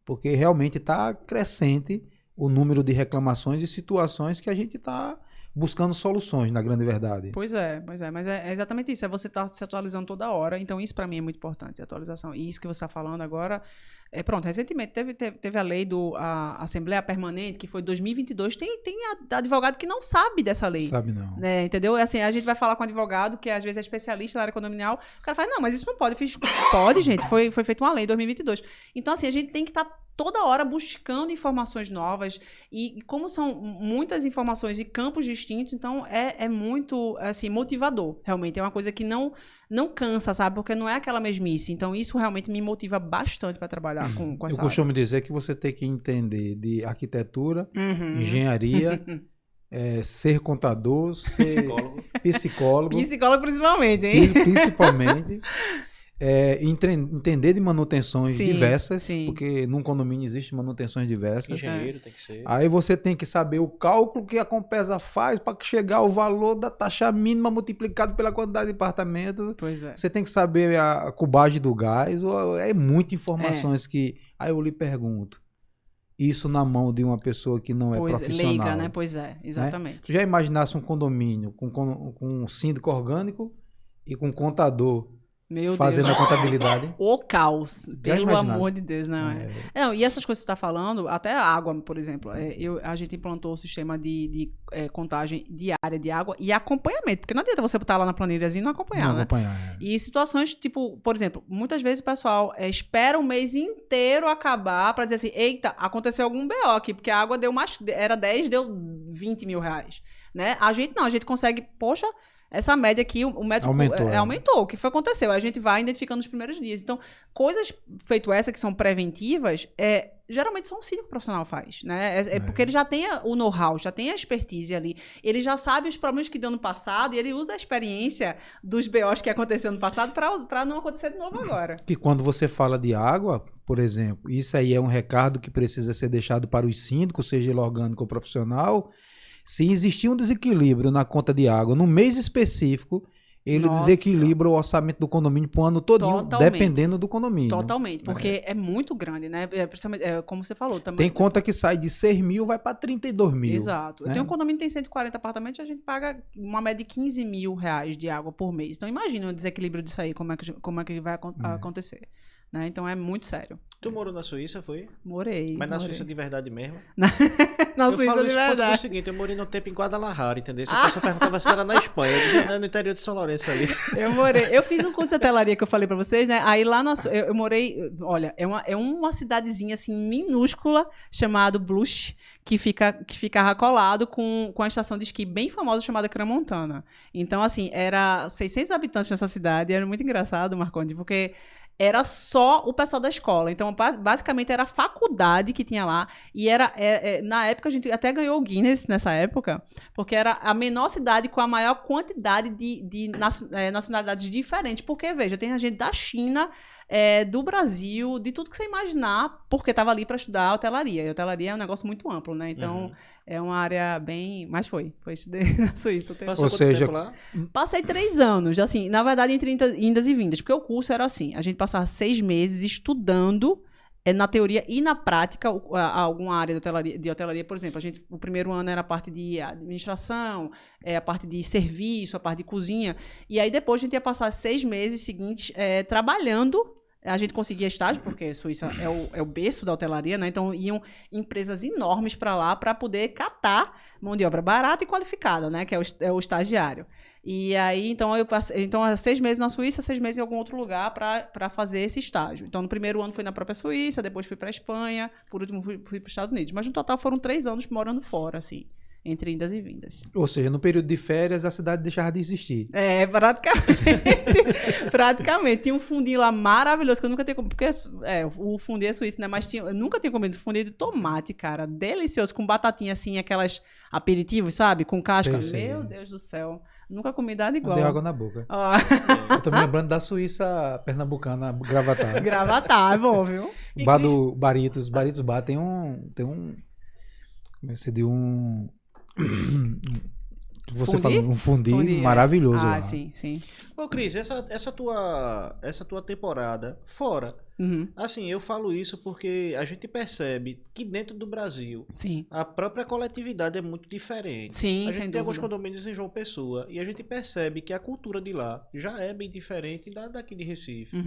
porque realmente está crescente o número de reclamações e situações que a gente está buscando soluções, na grande verdade. Mas é exatamente isso, é você estar se atualizando toda hora, então isso para mim é muito importante, a atualização. E isso que você está falando agora, pronto, recentemente teve a lei a Assembleia Permanente, que foi 2022, tem advogado que não sabe dessa lei. Sabe não. Né, entendeu? Assim, a gente vai falar com um advogado que às vezes é especialista na área condominial, o cara fala, não, mas isso não pode. Pode, gente, foi feita uma lei em 2022. Então, assim, a gente tem que estar toda hora buscando informações novas e como são muitas informações de campos distintos, então é muito, assim, motivador, realmente. É uma coisa que não cansa, sabe? Porque não é aquela mesmice. Então, isso realmente me motiva bastante para trabalhar com essa área. Eu costumo dizer que você tem que entender de arquitetura, engenharia, ser contador, ser psicólogo. Psicólogo principalmente, hein? Principalmente. Entender de manutenções diversas, porque num condomínio existe manutenções diversas. Engenheiro tem que ser. Aí você tem que saber o cálculo que a Compesa faz para chegar ao valor da taxa mínima multiplicado pela quantidade de apartamento. Pois é. Você tem que saber a cubagem do gás. É muitas informações que... Aí eu lhe pergunto. Isso na mão de uma pessoa que não é profissional. Leiga, né? Pois é, exatamente. Né? Tu já imaginasse um condomínio com um síndico orgânico e com contador fazendo a contabilidade? O caos, pelo amor de Deus, não Não, e essas coisas que você está falando, até a água, por exemplo, a gente implantou o sistema de contagem diária de água e acompanhamento, porque não adianta você botar lá na planilhazinha e não acompanhar, né? E situações, tipo, por exemplo, muitas vezes o pessoal espera o mês inteiro acabar para dizer assim, eita, aconteceu algum BO aqui, porque a água era 10, deu 20 mil reais, né? A gente consegue, poxa, essa média aqui, o médico aumentou. O que foi aconteceu? A gente vai identificando nos primeiros dias. Então, coisas feito essa que são preventivas, geralmente só um síndico profissional faz, né? Porque ele já tem o know-how, já tem a expertise ali. Ele já sabe os problemas que deu no passado e ele usa a experiência dos BOs que aconteceu no passado para não acontecer de novo agora. Que quando você fala de água, por exemplo, isso aí é um recado que precisa ser deixado para os síndicos, seja ele orgânico ou profissional. Se existir um desequilíbrio na conta de água no mês específico, ele desequilibra o orçamento do condomínio para o ano todinho, dependendo do condomínio. Totalmente, porque é muito grande, né? Como você falou também. Tem conta que sai de 6 mil, vai para 32 mil. Exato. Né? Eu tenho um condomínio que tem 140 apartamentos e a gente paga uma média de 15 mil reais de água por mês. Então imagina o desequilíbrio disso aí, como é que vai acontecer. Né? Então é muito sério. Tu morou na Suíça, foi? Morei. Mas na Suíça de verdade mesmo? Na Suíça de verdade. É o seguinte, eu morei no tempo em Guadalajara, entendeu? Se a pessoa perguntava se era na Espanha, eu dizia, no interior de São Lourenço ali. Eu fiz um curso de hotelaria que eu falei pra vocês, né? Aí lá eu morei, olha, é uma cidadezinha assim minúscula chamada Blush, que ficava colado com a estação de esqui bem famosa chamada Crans-Montana. Então, assim, era 600 habitantes nessa cidade, era muito engraçado, Marcondes, porque era só o pessoal da escola. Então, basicamente, era a faculdade que tinha lá. E na época, a gente até ganhou o Guinness nessa época, porque era a menor cidade com a maior quantidade de nacionalidades diferentes. Porque, veja, tem gente da China, do Brasil, de tudo que você imaginar, porque estava ali para estudar hotelaria. E hotelaria é um negócio muito amplo, né? Então, é uma área bem... Mas foi estudei na Suíça. Passou quanto tempo lá? Passei 3 anos, assim, na verdade, entre indas e vindas, porque o curso era assim, a gente passava 6 meses estudando na teoria e na prática alguma área de hotelaria, por exemplo, o primeiro ano era a parte de administração, a parte de serviço, a parte de cozinha, e aí depois a gente ia passar 6 meses seguintes trabalhando. A gente conseguia estágio, porque a Suíça é o berço da hotelaria, né? Então, iam empresas enormes para lá para poder catar mão de obra barata e qualificada, né? Que é o estagiário. E aí, então, eu passei 6 meses na Suíça, 6 meses em algum outro lugar para fazer esse estágio. Então, no primeiro ano fui na própria Suíça, depois fui para a Espanha, por último fui para os Estados Unidos. Mas, no total, foram 3 anos morando fora, assim. Entre indas e vindas. Ou seja, no período de férias, a cidade deixava de existir. Praticamente. Praticamente. Tinha um fundinho lá maravilhoso, que eu nunca tinha comido. Porque o fundi é suíço, né? Mas eu nunca tinha comido fundi de tomate, cara. Delicioso, com batatinha, assim, aquelas aperitivos, sabe? Com casca. Sei. Meu Deus do céu. Nunca comi nada igual. Deu água na boca. Eu tô me lembrando da Suíça pernambucana, Gravatar. Gravatar, é bom, viu? Bar do Baritos. Baritos Bar tem um... Como é que se diz? Você falou um fundi maravilhoso lá. Sim. Ô, Cris, essa tua temporada fora, assim, eu falo isso porque a gente percebe que dentro do Brasil, a própria coletividade é muito diferente. Sim, a gente tem alguns condomínios em João Pessoa e a gente percebe que a cultura de lá já é bem diferente daqui de Recife.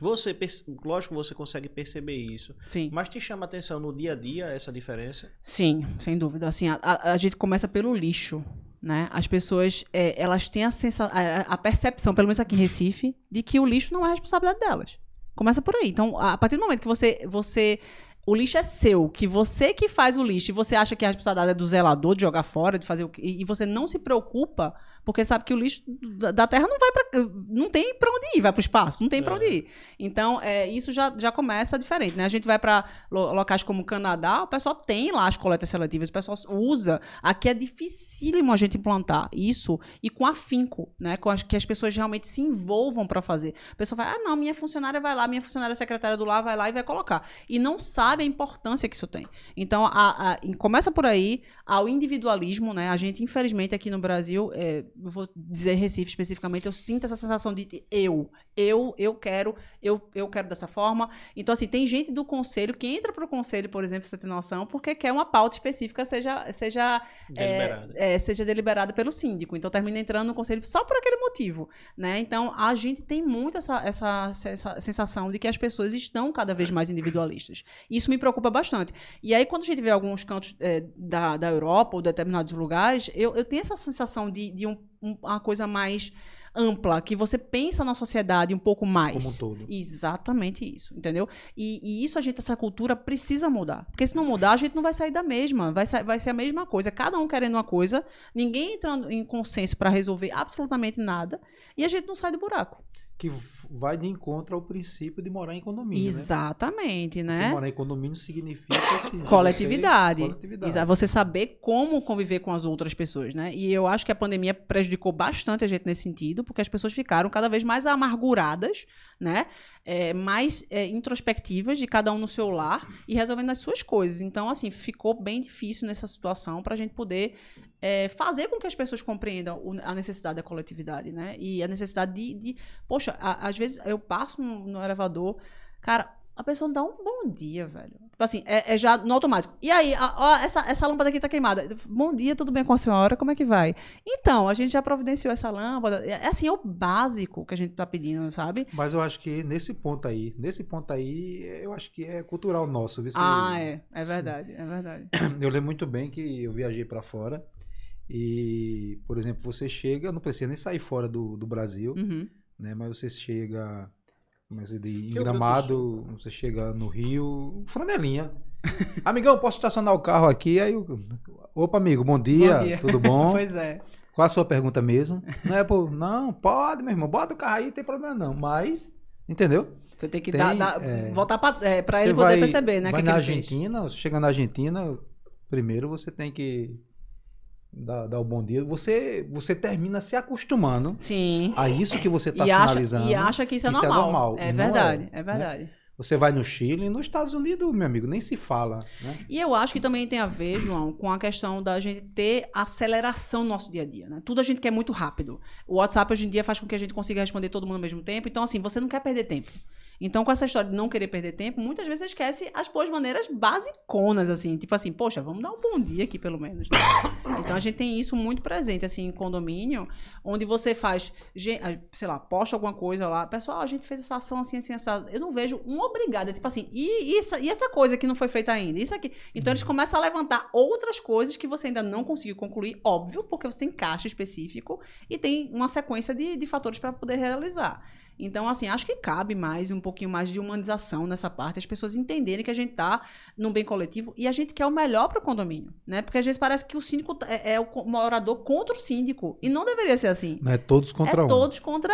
Lógico que você consegue perceber isso. Sim. Mas te chama a atenção no dia a dia essa diferença? Sim, sem dúvida. Assim, a gente começa pelo lixo, né? As pessoas, elas têm a percepção, pelo menos aqui em Recife, de que o lixo não é responsabilidade delas. Começa por aí. Então, a partir do momento que você o lixo é seu, que você que faz o lixo, e você acha que a responsabilidade é do zelador de jogar fora, de fazer e você não se preocupa, porque sabe que o lixo da terra não tem para onde ir, vai para o espaço, não tem para onde ir. Então, isso já começa diferente, né? A gente vai para locais como o Canadá, o pessoal tem lá as coletas seletivas, o pessoal usa. Aqui é dificílimo a gente implantar isso e com afinco, né? Que as pessoas realmente se envolvam para fazer. A pessoa vai, não, minha funcionária vai lá, minha funcionária secretária do lar vai lá e vai colocar. E não sabe a importância que isso tem. Então, começa por aí, ao individualismo, né? A gente, infelizmente, aqui no Brasil, vou dizer Recife especificamente, eu sinto essa sensação de eu quero dessa forma. Então, assim, tem gente do conselho que entra pro conselho, por exemplo, pra você ter noção, porque quer uma pauta específica seja deliberada pelo síndico. Então, termina entrando no conselho só por aquele motivo, né? Então, a gente tem muito essa sensação de que as pessoas estão cada vez mais individualistas. Isso me preocupa bastante. E aí, quando a gente vê alguns cantos da Europa ou determinados lugares, eu tenho essa sensação de uma coisa mais ampla, que você pensa na sociedade um pouco mais. Como um todo. Exatamente isso, entendeu? E isso essa cultura precisa mudar. Porque se não mudar, a gente não vai sair da mesma. Vai ser a mesma coisa. Cada um querendo uma coisa, ninguém entrando em consenso para resolver absolutamente nada, e a gente não sai do buraco. que vai de encontro ao princípio de morar em condomínio, Exatamente, né? né? Porque morar em condomínio significa assim, Coletividade. coletividade. Você saber como conviver com as outras pessoas, né? E eu acho que a pandemia prejudicou bastante a gente nesse sentido, porque as pessoas ficaram cada vez mais amarguradas, né? Mais introspectivas de cada um no seu lar e resolvendo as suas coisas. Então, assim, ficou bem difícil nessa situação para a gente poder fazer com que as pessoas compreendam a necessidade da coletividade, né? E a necessidade poxa, às vezes eu passo no elevador, cara, a pessoa não dá um bom dia, velho. Tipo assim, já no automático. E aí, essa lâmpada aqui tá queimada. Bom dia, tudo bem com a senhora? Como é que vai? Então, a gente já providenciou essa lâmpada. É assim, é o básico que a gente tá pedindo, sabe? Mas eu acho que nesse ponto aí, eu acho que é cultural nosso. Viu? É verdade, é verdade. Eu lembro muito bem que eu viajei para fora e, por exemplo, você chega, não precisa nem sair fora do Brasil, né? Mas você chega em Gramado, você chega no Rio, franelinha. Amigão, posso estacionar o carro aqui? Aí opa, amigo, bom dia. Tudo bom? Pois é. Qual a sua pergunta mesmo? Não, pode, meu irmão, bota o carro aí, não tem problema não. Mas, entendeu? Você tem que voltar para ele poder perceber, né? Vai na Argentina, chega na Argentina, primeiro você tem que dar o bom dia. Você termina se acostumando a isso que você está sinalizando. E acha que isso é normal. É verdade, é verdade. Né? Você vai no Chile e nos Estados Unidos, meu amigo, nem se fala. Né? E eu acho que também tem a ver, João, com a questão da gente ter aceleração no nosso dia a dia, né? Tudo a gente quer muito rápido. O WhatsApp hoje em dia faz com que a gente consiga responder todo mundo ao mesmo tempo. Então, assim, você não quer perder tempo. Então, com essa história de não querer perder tempo, muitas vezes você esquece as boas maneiras basiconas, assim. Tipo assim, poxa, vamos dar um bom dia aqui, pelo menos. Né? Então, a gente tem isso muito presente, assim, em condomínio, onde você faz, sei lá, posta alguma coisa lá. Pessoal, a gente fez essa ação assim, assim, assado. Eu não vejo um obrigado. É tipo assim, e essa coisa que não foi feita ainda? Isso aqui. Então, eles começam a levantar outras coisas que você ainda não conseguiu concluir, óbvio, porque você tem caixa específico e tem uma sequência de fatores para poder realizar. Então, assim, acho que cabe um pouquinho mais de humanização nessa parte, as pessoas entenderem que a gente tá num bem coletivo e a gente quer o melhor para o condomínio, né? Porque às vezes parece que o síndico é o morador contra o síndico e não deveria ser assim. Não é todos contra um. Todos contra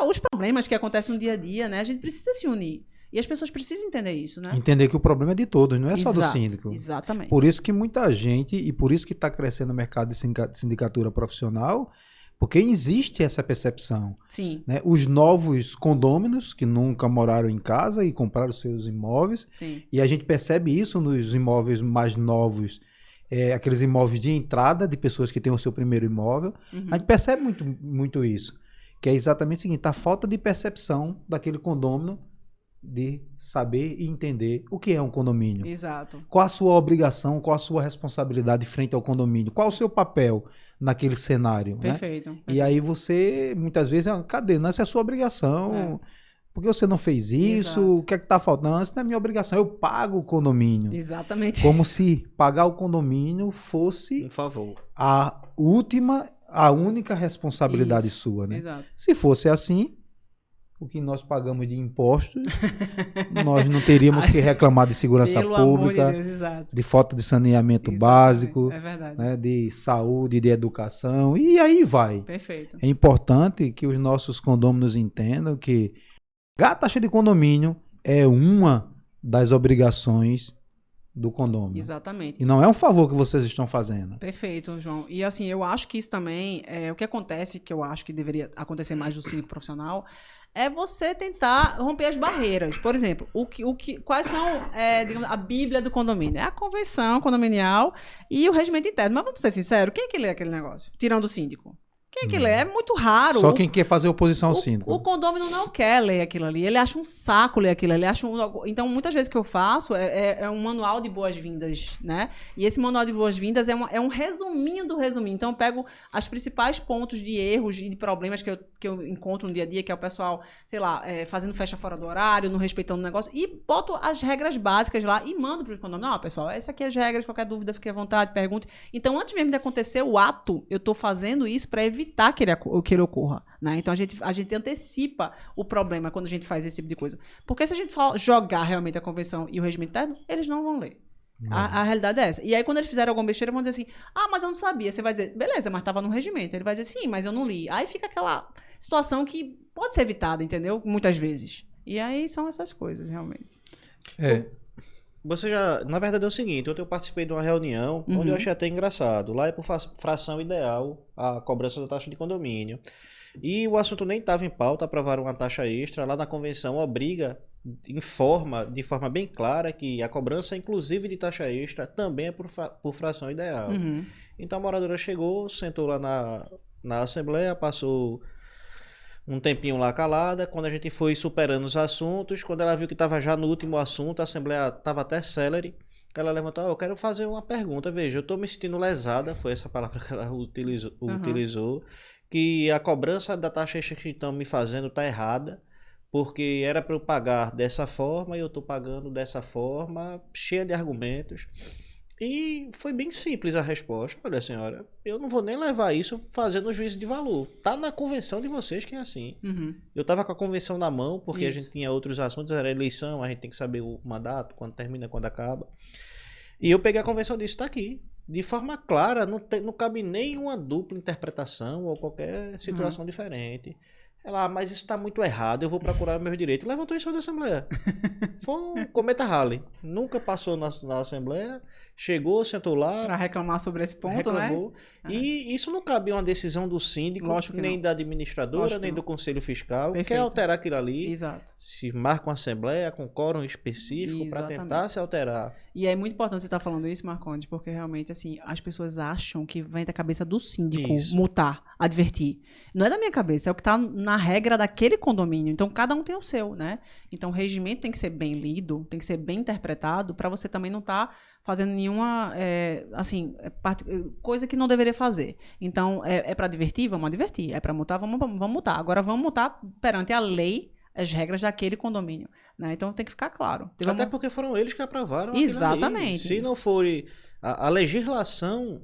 os problemas que acontecem no dia a dia, né? A gente precisa se unir. E as pessoas precisam entender isso, né? Entender que o problema é de todos, não é só do síndico. Exatamente. Por isso que muita gente, e por isso que está crescendo o mercado de sindicatura profissional, porque existe essa percepção. Sim. Né? Os novos condôminos que nunca moraram em casa e compraram seus imóveis. Sim. E a gente percebe isso nos imóveis mais novos, aqueles imóveis de entrada de pessoas que têm o seu primeiro imóvel. A gente percebe muito, muito isso. Que é exatamente o seguinte, a falta de percepção daquele condômino de saber e entender o que é um condomínio. Exato. Qual a sua obrigação, qual a sua responsabilidade frente ao condomínio, qual o seu papel naquele cenário. Perfeito. Né? E aí você, muitas vezes, cadê? Não, essa é a sua obrigação. Por que você não fez isso? Exato. O que é que está faltando? Não, isso não é minha obrigação, eu pago o condomínio. Exatamente. Como se pagar o condomínio fosse um favor. a única responsabilidade sua. Né? Exato. Se fosse assim, o que nós pagamos de impostos, nós não teríamos que reclamar de segurança pública, de falta de saneamento básico, né, de saúde, de educação, e aí vai. Perfeito. É importante que os nossos condôminos entendam que a taxa de condomínio é uma das obrigações do condomínio. Exatamente. E não é um favor que vocês estão fazendo. Perfeito, João. E assim, eu acho que isso também, o que acontece, que eu acho que deveria acontecer mais do síndico profissional, é você tentar romper as barreiras. Por exemplo, quais são, digamos, a Bíblia do condomínio? É a convenção condominial e o regimento interno. Mas vamos ser sinceros, quem é que lê aquele negócio? Tirando o síndico. Quem é que lê? É muito raro. Só quem quer fazer oposição ao síndico. O condômino não quer ler aquilo ali. Ele acha um saco ler aquilo ali. Então, muitas vezes que eu faço é um manual de boas-vindas, né? E esse manual de boas-vindas é um resuminho do resuminho. Então, eu pego os principais pontos de erros e de problemas que eu encontro no dia a dia, que é o pessoal, sei lá, fazendo festa fora do horário, não respeitando o negócio, e boto as regras básicas lá e mando para os condôminos. Não, pessoal, essa aqui é as regras, qualquer dúvida, fique à vontade, pergunte. Então, antes mesmo de acontecer o ato, eu estou fazendo isso para evitar que ele ocorra, né? Então a gente antecipa o problema quando a gente faz esse tipo de coisa. Porque se a gente só jogar realmente a convenção e o regimento interno, eles não vão ler. A realidade é essa. E aí quando eles fizerem alguma besteira, vão dizer assim, mas eu não sabia. Você vai dizer, beleza, mas estava no regimento. Ele vai dizer, sim, mas eu não li. Aí fica aquela situação que pode ser evitada, entendeu? Muitas vezes. E aí são essas coisas, realmente. Você já... Na verdade é o seguinte, ontem eu participei de uma reunião onde eu achei até engraçado. Lá é por fração ideal a cobrança da taxa de condomínio. E o assunto nem estava em pauta, aprovaram uma taxa extra. Lá na convenção informa de forma bem clara que a cobrança, inclusive de taxa extra, também é por fração ideal. Então a moradora chegou, sentou lá na assembleia, passou um tempinho lá calada. Quando a gente foi superando os assuntos, quando ela viu que estava já no último assunto, a assembleia estava até célere, ela levantou: eu quero fazer uma pergunta, veja, eu estou me sentindo lesada, foi essa palavra que ela utilizou, que a cobrança da taxa extra que estão me fazendo está errada, porque era para eu pagar dessa forma e eu estou pagando dessa forma, cheia de argumentos. E foi bem simples a resposta. Olha, senhora, eu não vou nem levar isso fazendo juízo de valor. Tá na convenção de vocês que é assim. Eu tava com a convenção na mão, porque a gente tinha outros assuntos, era eleição, a gente tem que saber o mandato, quando termina, quando acaba. E eu peguei a convenção disso, tá aqui. De forma clara, não cabe nenhuma dupla interpretação ou qualquer situação diferente. Ela, mas isso tá muito errado, eu vou procurar meus direitos. Levantou isso da Assembleia. Foi um cometa Halley. Nunca passou na Assembleia, chegou, sentou lá. Para reclamar sobre esse ponto, reclamou, né? E isso não cabe uma decisão do síndico, nem da administradora, nem do Conselho Fiscal. Perfeito. Quer alterar aquilo ali. Exato. Se marca uma Assembleia com quórum específico para tentar se alterar. E é muito importante você estar falando isso, Marcondes, porque realmente, assim, as pessoas acham que vem da cabeça do síndico multar, advertir. Não é da minha cabeça, é o que está na regra daquele condomínio. Então, cada um tem o seu, né? Então, o regimento tem que ser bem lido, tem que ser bem interpretado, para você também não estar fazendo nenhuma, coisa que não deveria fazer. Então, é para advertir? Vamos advertir. É para multar? Vamos multar. Agora, vamos multar perante a lei, as regras daquele condomínio, né? Então tem que ficar claro. Até porque foram eles que aprovaram. Exatamente. Se não for a legislação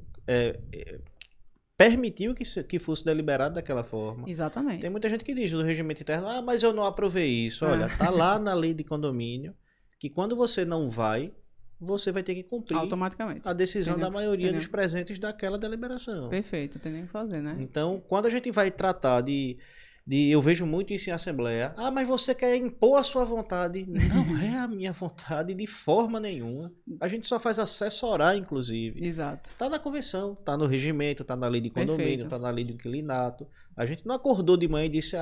permitiu que fosse deliberado daquela forma. Exatamente. Tem muita gente que diz do regimento interno: mas eu não aprovei isso. Olha, tá lá na lei de condomínio que quando você não vai, você vai ter que cumprir automaticamente a decisão da maioria dos presentes daquela deliberação. Perfeito, não tem nem o que fazer, né? Então, quando a gente vai tratar eu vejo muito isso em assembleia. Mas você quer impor a sua vontade. Não é a minha vontade de forma nenhuma. A gente só faz assessorar, inclusive. Exato. Tá na convenção, tá no regimento, tá na lei de condomínio, tá na lei de inquilinato. A gente não acordou de manhã e disse: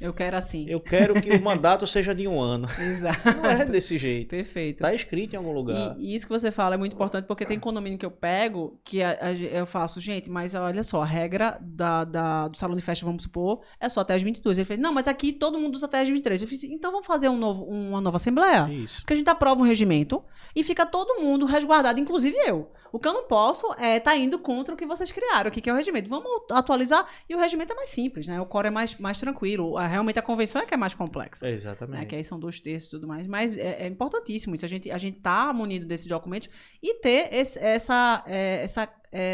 eu quero assim. Eu quero que o mandato seja de 1 ano. Exato. Não é desse jeito. Perfeito. Tá escrito em algum lugar. E isso que você fala é muito importante, porque tem condomínio que eu pego, que eu faço, gente, mas olha só, a regra do salão de festa, vamos supor, é só até as 22. Ele fez: não, mas aqui todo mundo usa até as 23. Eu fiz: então vamos fazer uma nova assembleia? Isso. Porque a gente aprova um regimento e fica todo mundo resguardado, inclusive eu. O que eu não posso é tá indo contra o que vocês criaram, o que é o regimento. Vamos atualizar, e o regimento é mais simples, né? O core é mais tranquilo. Realmente a convenção é que é mais complexa. Exatamente. Né? Que aí são 2 terços e tudo mais. Mas é importantíssimo isso. A gente tá munido desses documentos e ter essa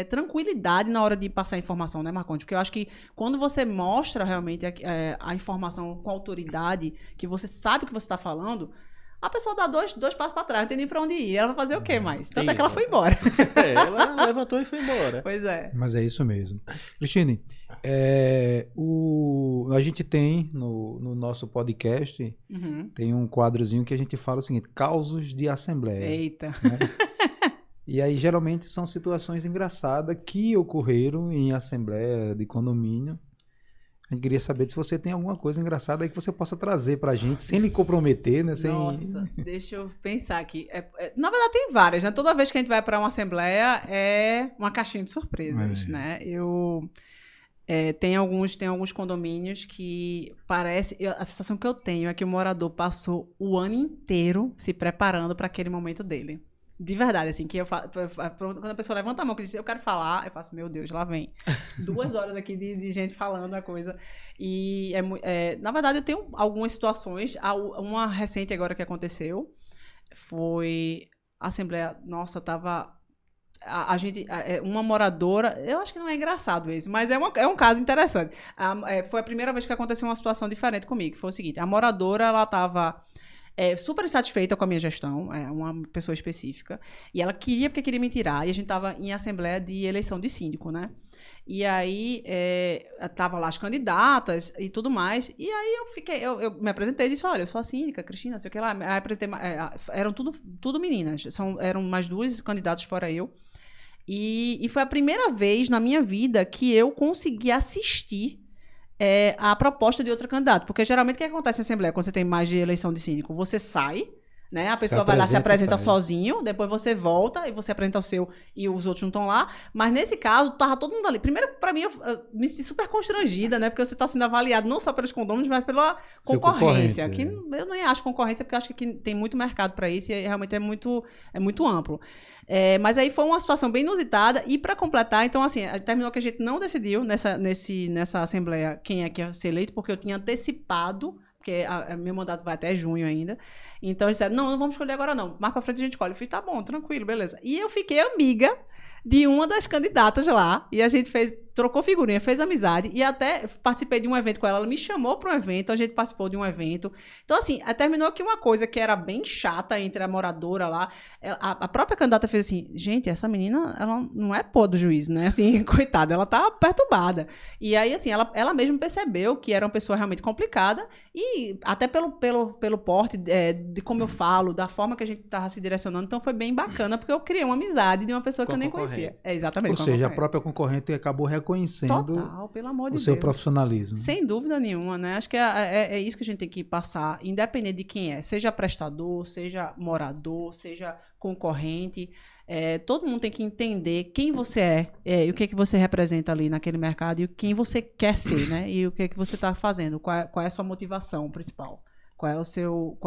tranquilidade na hora de passar a informação, né, Marcondes? Porque eu acho que quando você mostra realmente a informação com autoridade, que você sabe o que você está falando, a pessoa dá dois passos para trás, não tem nem para onde ir. Ela vai fazer o quê mais? Tanto é que ela foi embora. Ela levantou e foi embora. Pois é. Mas é isso mesmo. Cristine, a gente tem no nosso podcast, tem um quadrozinho que a gente fala o seguinte: causos de assembleia. Eita. Né? E aí, geralmente, são situações engraçadas que ocorreram em assembleia de condomínio. A gente queria saber se você tem alguma coisa engraçada aí que você possa trazer pra gente, sem lhe comprometer, né? Nossa, deixa eu pensar aqui. Na verdade, tem várias, né? Toda vez que a gente vai pra uma assembleia, é uma caixinha de surpresas, né? Tem alguns condomínios que parece... A sensação que eu tenho é que o morador passou o ano inteiro se preparando para aquele momento dele. De verdade, assim, que quando a pessoa levanta a mão e diz: eu quero falar, eu faço: meu Deus, lá vem. 2 horas aqui de gente falando a coisa. E, na verdade, eu tenho algumas situações. Uma recente agora que aconteceu foi a assembleia. Nossa, tava... uma moradora, eu acho que não é engraçado esse, mas é um caso interessante. Foi a primeira vez que aconteceu uma situação diferente comigo, que foi o seguinte: a moradora, ela estava super insatisfeita com a minha gestão, uma pessoa específica, e ela porque queria me tirar, e a gente estava em assembleia de eleição de síndico, né? E aí, tava lá as candidatas e tudo mais, e aí eu me apresentei e disse, olha, eu sou a síndica, Cristina, sei o que lá, aí apresentei, eram tudo meninas, eram mais 2 candidatas fora eu, e foi a primeira vez na minha vida que eu consegui assistir a proposta de outro candidato. Porque geralmente o que acontece na Assembleia quando você tem mais de eleição de síndico? Você sai, né? A pessoa vai lá, se apresenta sozinho, depois você volta e você apresenta o seu e os outros não estão lá. Mas nesse caso, tava todo mundo ali. Primeiro, pra mim, eu me senti super constrangida, né? Porque você tá sendo avaliado não só pelos condôminos, mas pela concorrência. Que eu nem acho concorrência, porque eu acho que aqui tem muito mercado para isso e realmente é muito amplo. Mas aí foi uma situação bem inusitada. E para completar, então assim, terminou que a gente não decidiu nessa Assembleia quem é que ia ser eleito, porque eu tinha antecipado, porque meu mandato vai até junho ainda. Então eles disseram, não vamos escolher agora não. Mais pra frente a gente escolhe. Eu fiz, tá bom, tranquilo, beleza. E eu fiquei amiga de uma das candidatas lá. E a gente trocou figurinha, fez amizade. E até participei de um evento com ela. Ela me chamou para um evento, a gente participou de um evento. Então, assim, terminou que uma coisa que era bem chata entre a moradora lá, a própria candidata fez assim, gente, essa menina, ela não é pô do juízo, né? Assim, coitada, ela tá perturbada. E aí, assim, ela mesma percebeu que era uma pessoa realmente complicada e até pelo porte de como eu falo, da forma que a gente tava se direcionando. Então, foi bem bacana, porque eu criei uma amizade de uma pessoa que eu nem conhecia. Exatamente. Ou seja, a própria concorrente acabou reconhecendo Total, pelo amor de seu Deus. profissionalismo. Sem dúvida nenhuma, né? Acho que é isso que a gente tem que passar, independente de quem é. Seja prestador, seja morador, seja concorrente. Todo mundo tem que entender quem você e o que você representa ali naquele mercado e quem você quer ser, né? E o que você está fazendo, qual é a sua motivação principal. Qual é o seu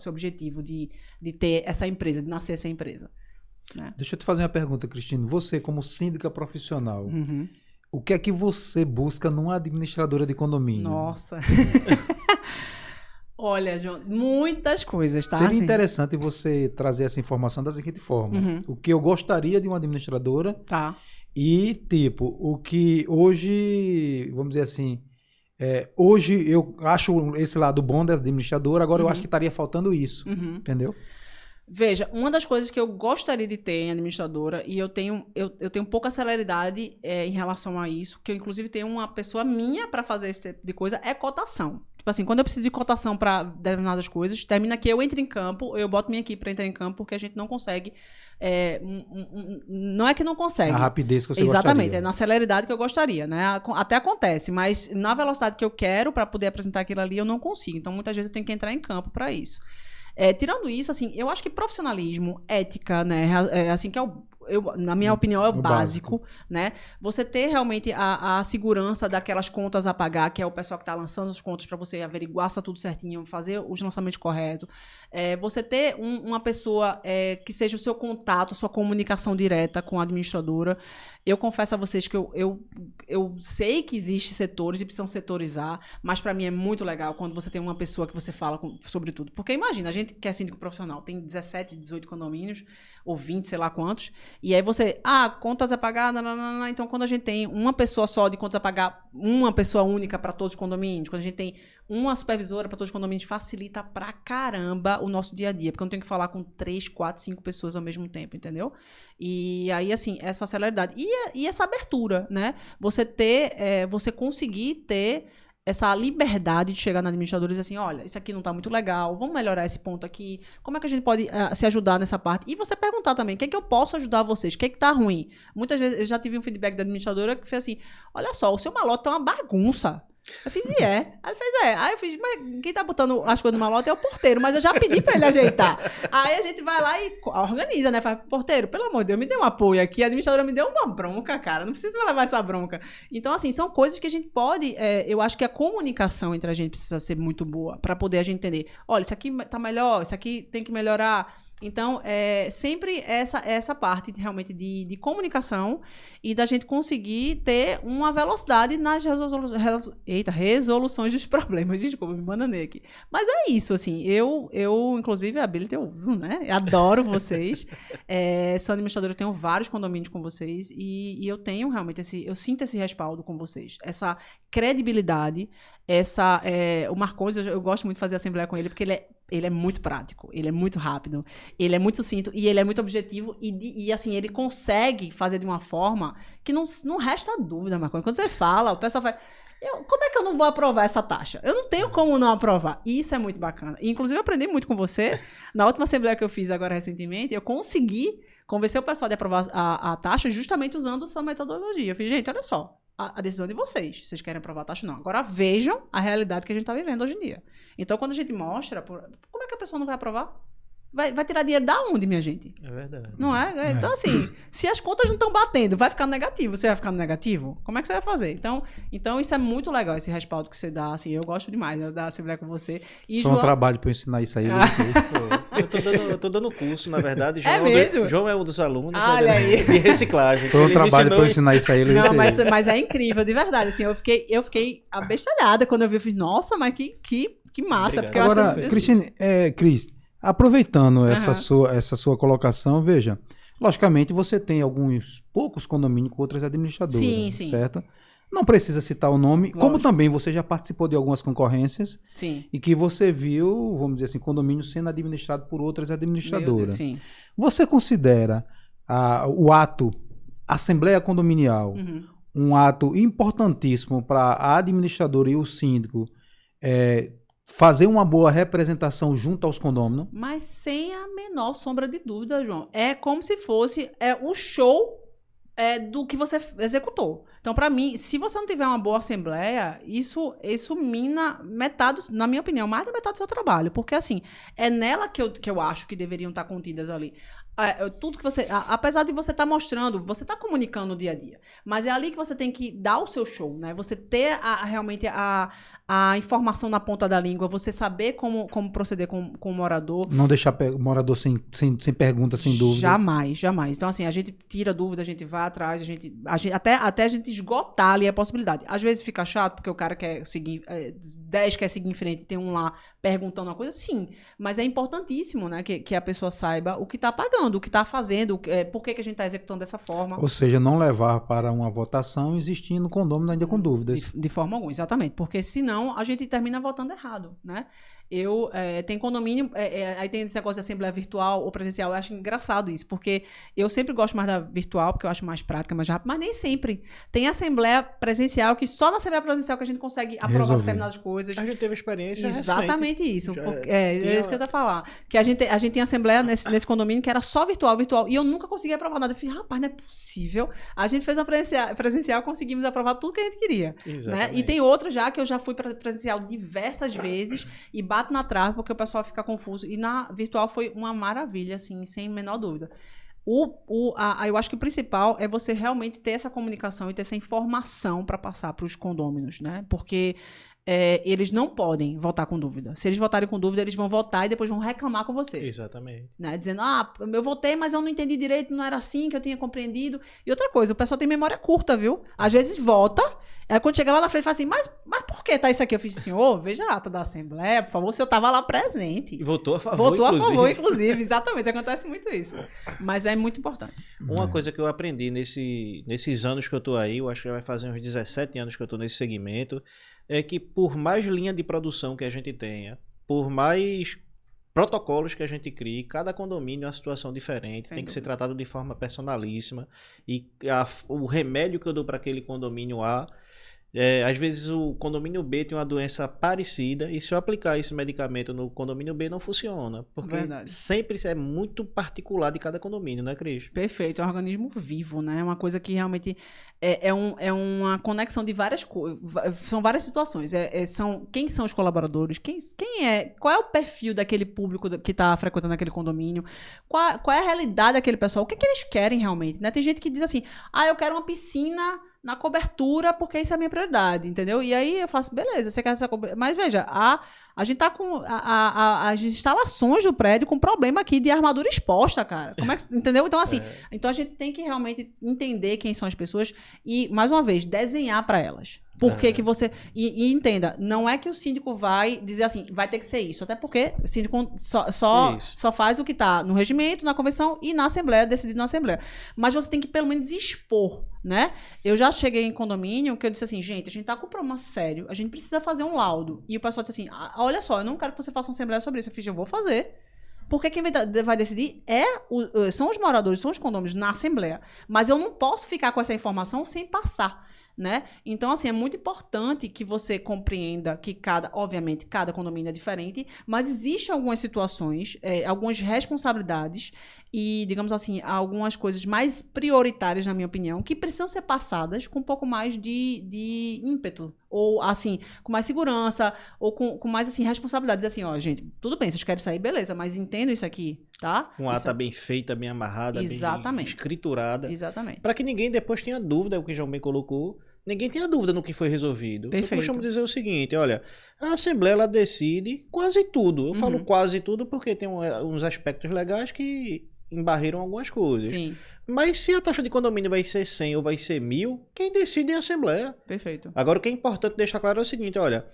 objetivo de ter essa empresa, de nascer essa empresa. Né? Deixa eu te fazer uma pergunta, Cristina. Você, como síndica profissional, o que é que você busca numa administradora de condomínio? Nossa. Olha, João, muitas coisas, tá? Seria interessante você trazer essa informação da seguinte forma. O que eu gostaria de uma administradora e, tipo, o que hoje, vamos dizer assim, hoje eu acho esse lado bom da administradora, agora eu acho que estaria faltando isso, entendeu? Veja, uma das coisas que eu gostaria de ter em administradora, e eu tenho pouca celeridade em relação a isso, que eu inclusive tenho uma pessoa minha para fazer esse tipo de coisa, é cotação. Tipo assim, quando eu preciso de cotação para determinadas coisas, termina que eu entro em campo, eu boto minha equipe para entrar em campo, porque a gente não consegue. Não é que não consegue. A rapidez que você Exatamente, gostaria. é na celeridade que eu gostaria, né? Até acontece, mas na velocidade que eu quero para poder apresentar aquilo ali, eu não consigo. Então, muitas vezes eu tenho que entrar em campo para isso. Tirando isso, assim, eu acho que profissionalismo, ética, né, assim, que na minha opinião, é o básico, né? Você ter realmente a segurança daquelas contas a pagar, que é o pessoal que está lançando as contas para você averiguar se está tudo certinho, fazer os lançamentos corretos. Você ter uma pessoa que seja o seu contato, a sua comunicação direta com a administradora. Eu confesso a vocês que eu sei que existem setores e precisam setorizar, mas para mim é muito legal quando você tem uma pessoa que você fala sobre tudo. Porque imagina, a gente que é síndico profissional, tem 17, 18 condomínios, ou 20, sei lá quantos, e aí você, contas a pagar, então quando a gente tem uma pessoa só de contas a pagar, uma pessoa única para todos os condomínios, quando a gente tem uma supervisora para todos os condomínios, facilita pra caramba o nosso dia a dia, porque eu não tenho que falar com 3, 4, 5 pessoas ao mesmo tempo, entendeu? E aí, assim, essa celeridade. E essa abertura, né? Você conseguir ter essa liberdade de chegar na administradora e dizer assim, olha, isso aqui não tá muito legal, vamos melhorar esse ponto aqui, como é que a gente pode se ajudar nessa parte? E você perguntar também, o que é que eu posso ajudar vocês? O que é que tá ruim? Muitas vezes, eu já tive um feedback da administradora que fez assim, olha só, o seu malote tá uma bagunça. Eu fiz, Aí ele fez, Aí eu fiz, mas quem tá botando as coisas no malote é o porteiro, mas eu já pedi pra ele ajeitar. Aí a gente vai lá e organiza, né? Fala, porteiro, pelo amor de Deus, me dê um apoio aqui. A administradora me deu uma bronca, cara. Não precisa levar essa bronca. Então, assim, são coisas que a gente pode... eu acho que a comunicação entre a gente precisa ser muito boa pra poder a gente entender. Olha, isso aqui tá melhor, isso aqui tem que melhorar. Então, sempre essa parte realmente de comunicação e da gente conseguir ter uma velocidade nas resoluções dos problemas. Desculpa, me bananei aqui. Mas é isso, assim. Eu inclusive, a Ability eu uso, né? Eu adoro vocês. Sou administradora, eu tenho vários condomínios com vocês e eu tenho realmente eu sinto esse respaldo com vocês. Essa credibilidade, o Marcondes, eu gosto muito de fazer assembleia com ele, porque Ele é muito prático, ele é muito rápido, ele é muito sucinto e ele é muito objetivo e assim, ele consegue fazer de uma forma que não resta dúvida, Marconi. Quando você fala, o pessoal fala, como é que eu não vou aprovar essa taxa? Eu não tenho como não aprovar. E isso é muito bacana. E, inclusive, eu aprendi muito com você. Na última assembleia que eu fiz agora recentemente, eu consegui convencer o pessoal de aprovar a taxa justamente usando sua metodologia. Eu fiz, gente, olha só, a decisão de vocês. Vocês querem aprovar a taxa? Não. Agora vejam a realidade que a gente está vivendo hoje em dia. Então, quando a gente mostra, como é que a pessoa não vai aprovar? Vai tirar dinheiro da onde, minha gente? É verdade. Não é? Então, assim, se as contas não estão batendo, vai ficar negativo. Você vai ficar no negativo? Como é que você vai fazer? Então isso é muito legal, esse respaldo que você dá. Assim, eu gosto demais da Assembleia com você. E Foi um trabalho para eu ensinar isso aí. Eu tô dando curso, na verdade. João É mesmo? João é um dos alunos Olha aí. de reciclagem. Foi um Ele trabalho para eu ensinou ensinar isso aí. Não, mas é incrível, de verdade. Assim, eu fiquei abestalhada quando eu vi. Eu fiz, nossa, mas que massa. Obrigado. Porque eu Agora, acho que Cristiane, Cris, aproveitando essa sua colocação, veja, logicamente você tem alguns poucos condomínios com outras administradoras, Sim. certo? Não precisa citar o nome, como também você já participou de algumas concorrências Sim. e que você viu, vamos dizer assim, condomínio sendo administrado por outras administradoras. Sim. Você considera o ato Assembleia Condominial um ato importantíssimo para a administradora e o síndico fazer uma boa representação junto aos condôminos? Mas sem a menor sombra de dúvida, João. É como se fosse o show do que você executou. Então, para mim, se você não tiver uma boa assembleia, isso mina metade, na minha opinião, mais da metade do seu trabalho. Porque, assim, é nela que eu acho que deveriam estar contidas ali. Tudo que você... apesar de você estar mostrando, você está comunicando no dia a dia. Mas é ali que você tem que dar o seu show, né? Você ter realmente a informação na ponta da língua, você saber como proceder com o morador. Não deixar o morador sem perguntas, sem dúvidas. Jamais. Então, assim, a gente tira dúvida, a gente vai atrás, até a gente esgotar ali a possibilidade. Às vezes fica chato, porque o cara quer seguir, 10 quer seguir em frente e tem um lá perguntando uma coisa, sim. Mas é importantíssimo, né, que a pessoa saiba o que está pagando, o que está fazendo, por que a gente está executando dessa forma. Ou seja, não levar para uma votação existindo condômino ainda com dúvidas. De forma alguma, exatamente. Porque senão a gente termina votando errado, né? Tem condomínio, aí tem esse negócio de assembleia virtual ou presencial, eu acho engraçado isso, porque eu sempre gosto mais da virtual, porque eu acho mais prática, mais rápido, mas nem sempre. Tem assembleia presencial, que só na assembleia presencial que a gente consegue aprovar determinadas coisas. A gente teve experiência exatamente recente. Isso. É isso que eu ia falar. Que a gente tem assembleia nesse condomínio que era só virtual, e eu nunca consegui aprovar nada. Eu falei, rapaz, não é possível. A gente fez uma presencial, conseguimos aprovar tudo que a gente queria. Né? E tem outra já, que eu já fui para presencial diversas vezes, e bato na trave porque o pessoal fica confuso. E na virtual foi uma maravilha, assim, sem a menor dúvida. Eu acho que o principal é você realmente ter essa comunicação e ter essa informação para passar para os condôminos, né? Porque eles não podem votar com dúvida. Se eles votarem com dúvida, eles vão votar e depois vão reclamar com você. Exatamente. Né? Dizendo, eu votei, mas eu não entendi direito, não era assim que eu tinha compreendido. E outra coisa, o pessoal tem memória curta, viu? Às vezes vota, aí quando chega lá na frente, fala assim, mas por que tá isso aqui? Eu fiz, senhor, veja a ata da Assembleia, por favor, o senhor tava lá presente. E votou a favor, inclusive. Exatamente, acontece muito isso. Mas é muito importante. Uma coisa que eu aprendi nesses anos que eu tô aí, eu acho que vai fazer uns 17 anos que eu tô nesse segmento, é que por mais linha de produção que a gente tenha, por mais protocolos que a gente crie, cada condomínio é uma situação diferente, tem que ser tratado de forma personalíssima, e o remédio que eu dou para aquele condomínio A, às vezes o condomínio B tem uma doença parecida, e se eu aplicar esse medicamento no condomínio B não funciona, porque sempre é muito particular de cada condomínio, né, Cris? Perfeito, é um organismo vivo, né? É uma coisa que realmente é uma conexão de várias coisas, são várias situações. Quem são os colaboradores, qual é o perfil daquele público que está frequentando aquele condomínio, qual é a realidade daquele pessoal, o que que eles querem realmente, né? Tem gente que diz assim, eu quero uma piscina na cobertura, porque isso é a minha prioridade, entendeu? E aí eu faço, beleza, você quer essa cobertura. Mas veja, a gente tá com as instalações do prédio com problema aqui de armadura exposta, cara. Como é que, entendeu? Então, assim, então a gente tem que realmente entender quem são as pessoas e, mais uma vez, desenhar para elas. Por que que você... E entenda, não é que o síndico vai dizer assim, vai ter que ser isso. Até porque o síndico só faz o que está no regimento, na convenção e na Assembleia, decidido na Assembleia. Mas você tem que pelo menos expor, né? Eu já cheguei em condomínio que eu disse assim, gente, a gente tá com um problema sério, a gente precisa fazer um laudo. E o pessoal disse assim, olha só, eu não quero que você faça uma Assembleia sobre isso. Eu fiz, eu vou fazer. Porque quem vai decidir são os moradores, são os condôminos na Assembleia. Mas eu não posso ficar com essa informação sem passar, né? Então, assim, é muito importante que você compreenda que obviamente, cada condomínio é diferente, mas existem algumas situações, algumas responsabilidades e, digamos assim, algumas coisas mais prioritárias, na minha opinião, que precisam ser passadas com um pouco mais de ímpeto, ou, assim, com mais segurança, ou com mais, assim, responsabilidade. Dizer assim, ó, gente, tudo bem, vocês querem sair, beleza, mas entendo isso aqui, tá? Com ata bem feita, bem amarrada, bem escriturada. Exatamente. Para que ninguém depois tenha dúvida, o que o João bem colocou, ninguém tenha dúvida no que foi resolvido. Perfeito. Eu costumo dizer o seguinte, olha, a Assembleia ela decide quase tudo. Eu falo quase tudo porque tem uns aspectos legais que embarreiram algumas coisas. Sim. Mas se a taxa de condomínio vai ser 100 ou vai ser 1.000, quem decide é a Assembleia. Perfeito. Agora, o que é importante deixar claro é o seguinte, olha,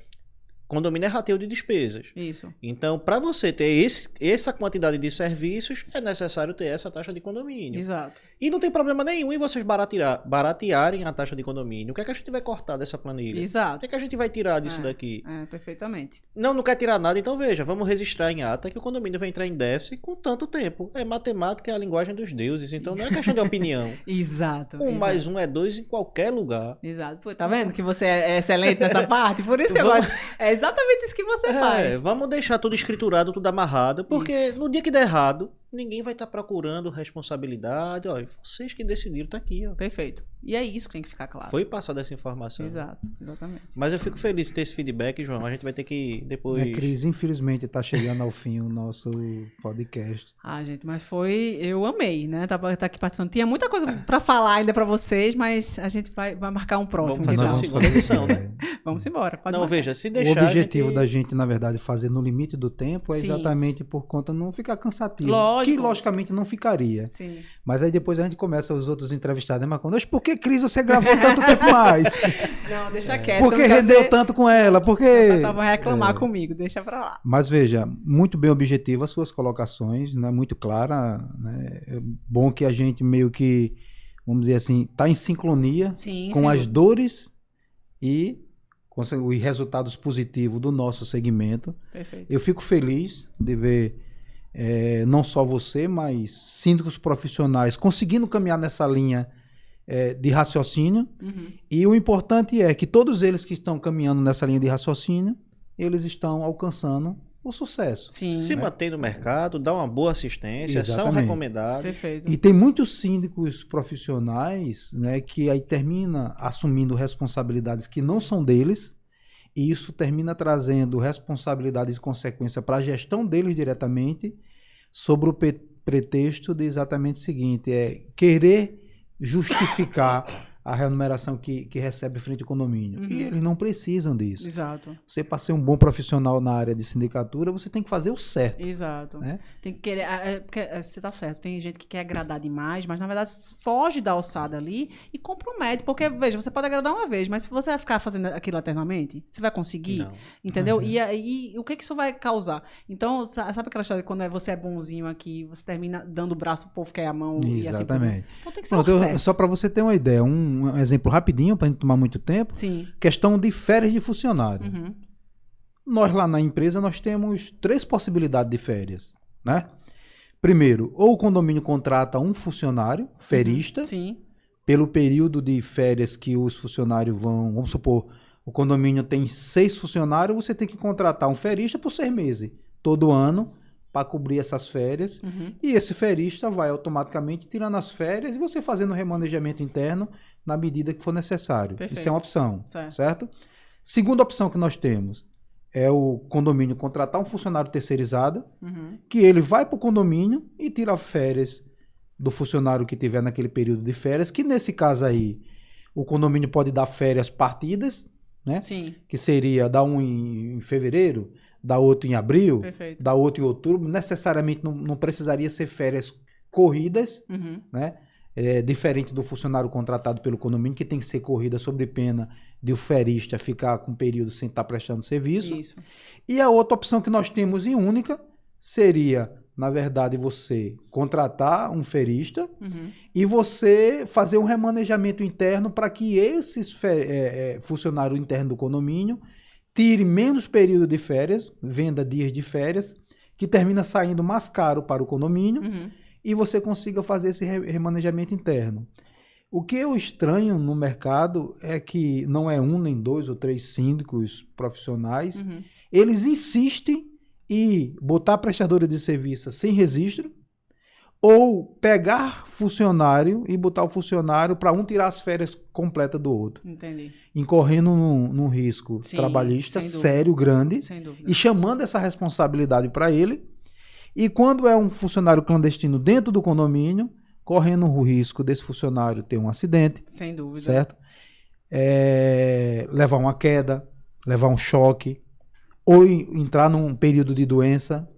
condomínio é rateio de despesas. Isso. Então, para você ter essa quantidade de serviços, é necessário ter essa taxa de condomínio. Exato. E não tem problema nenhum em vocês baratearem a taxa de condomínio. O que é que a gente vai cortar dessa planilha? Exato. O que é que a gente vai tirar disso daqui? Perfeitamente. Não quer tirar nada, então veja, vamos registrar em ata que o condomínio vai entrar em déficit com tanto tempo. É matemática, é a linguagem dos deuses, então não é questão de opinião. Exato. Mais um é 2 em qualquer lugar. Exato. Pô, tá vendo que você é excelente nessa parte? Por isso que eu gosto. É exatamente isso que você faz. Vamos deixar tudo escriturado, tudo amarrado, porque no dia que der errado, ninguém vai estar procurando responsabilidade. Ó, vocês que decidiram, tá aqui, ó. Perfeito. E é isso que tem que ficar claro. Foi passada essa informação. Exato, exatamente. Mas eu fico feliz de ter esse feedback, João. A gente vai ter que depois... Cris, infelizmente tá chegando ao fim o nosso podcast. Gente, mas eu amei, né? Tá aqui participando. Tinha muita coisa pra falar ainda pra vocês, mas a gente vai marcar um próximo. Vamos fazer uma segunda edição, né? Vamos embora. Pode não, marcar. Veja, se deixar... O objetivo da gente, na verdade, fazer no limite do tempo é exatamente por conta de não ficar cansativo. Lógico. Que, logicamente, não ficaria. Sim. Mas aí depois a gente começa os outros entrevistados, né, Marcon? Mas por que, Cris, você gravou tanto tempo mais? Não, deixa quieto. Por que rendeu tanto com ela? Por que... O pessoal vai reclamar comigo, deixa pra lá. Mas veja, muito bem objetivo as suas colocações, né? Muito clara, né? É bom que a gente meio que, vamos dizer assim, tá em sincronia com as dores e com os resultados positivos do nosso segmento. Perfeito. Eu fico feliz de ver não só você, mas síndicos profissionais conseguindo caminhar nessa linha de raciocínio. E o importante é que todos eles que estão caminhando nessa linha de raciocínio, eles estão alcançando o sucesso. Sim. Se manter no mercado, dar uma boa assistência, Exatamente. são recomendados. Perfeito. E tem muitos síndicos profissionais, né, que aí termina assumindo responsabilidades que não são deles, e isso termina trazendo responsabilidades e consequência para a gestão deles diretamente, sobre o pretexto de exatamente o seguinte, querer justificar a remuneração que recebe frente ao condomínio. E eles não precisam disso. Exato. Você, para ser um bom profissional na área de sindicatura, você tem que fazer o certo. Exato. Né? Tem que querer... Porque você tá certo, tem gente que quer agradar demais, mas na verdade foge da alçada ali e compromete. Porque, veja, você pode agradar uma vez, mas se você vai ficar fazendo aquilo eternamente, você vai conseguir? Não. Entendeu? E aí, o que isso vai causar? Então, sabe aquela história de quando você é bonzinho aqui, você termina dando o braço, o povo quer a mão e assim por diante? Então tem que ser o certo. Só para você ter uma ideia, um exemplo rapidinho, para a gente tomar muito tempo. Sim. Questão de férias de funcionário. Nós lá na empresa, nós temos 3 possibilidades de férias, né? Primeiro, ou o condomínio contrata um funcionário, ferista, pelo período de férias que os funcionários vão... Vamos supor, o condomínio tem 6 funcionários, você tem que contratar um ferista por 6 meses, todo ano, para cobrir essas férias. E esse ferista vai automaticamente tirando as férias e você fazendo o remanejamento interno na medida que for necessário. Perfeito. Isso é uma opção, certo? Segunda opção que nós temos é o condomínio contratar um funcionário terceirizado, que ele vai para o condomínio e tira férias do funcionário que tiver naquele período de férias, que nesse caso aí, o condomínio pode dar férias partidas, né? Sim. Que seria dar um em fevereiro, dar outro em abril, Perfeito. dar outro em outubro. Necessariamente não precisaria ser férias corridas, né? diferente do funcionário contratado pelo condomínio, que tem que ser corrida sob pena de o ferista ficar com um período sem estar prestando serviço. Isso. E a outra opção que nós temos e única seria, na verdade, você contratar um ferista e você fazer um remanejamento interno para que esses funcionários internos do condomínio tire menos período de férias, venda dias de férias, que termina saindo mais caro para o condomínio, e você consiga fazer esse remanejamento interno. O que eu estranho no mercado é que não é 1, nem 2 ou 3 síndicos profissionais, eles insistem em botar prestadora de serviço sem registro, ou pegar funcionário e botar o funcionário para um tirar as férias completas do outro. Entendi. Incorrendo num risco trabalhista sério, grande, e chamando essa responsabilidade para ele. E quando é um funcionário clandestino dentro do condomínio, correndo o risco desse funcionário ter um acidente. Sem dúvida. Certo? Levar uma queda, levar um choque, ou entrar num período de doença.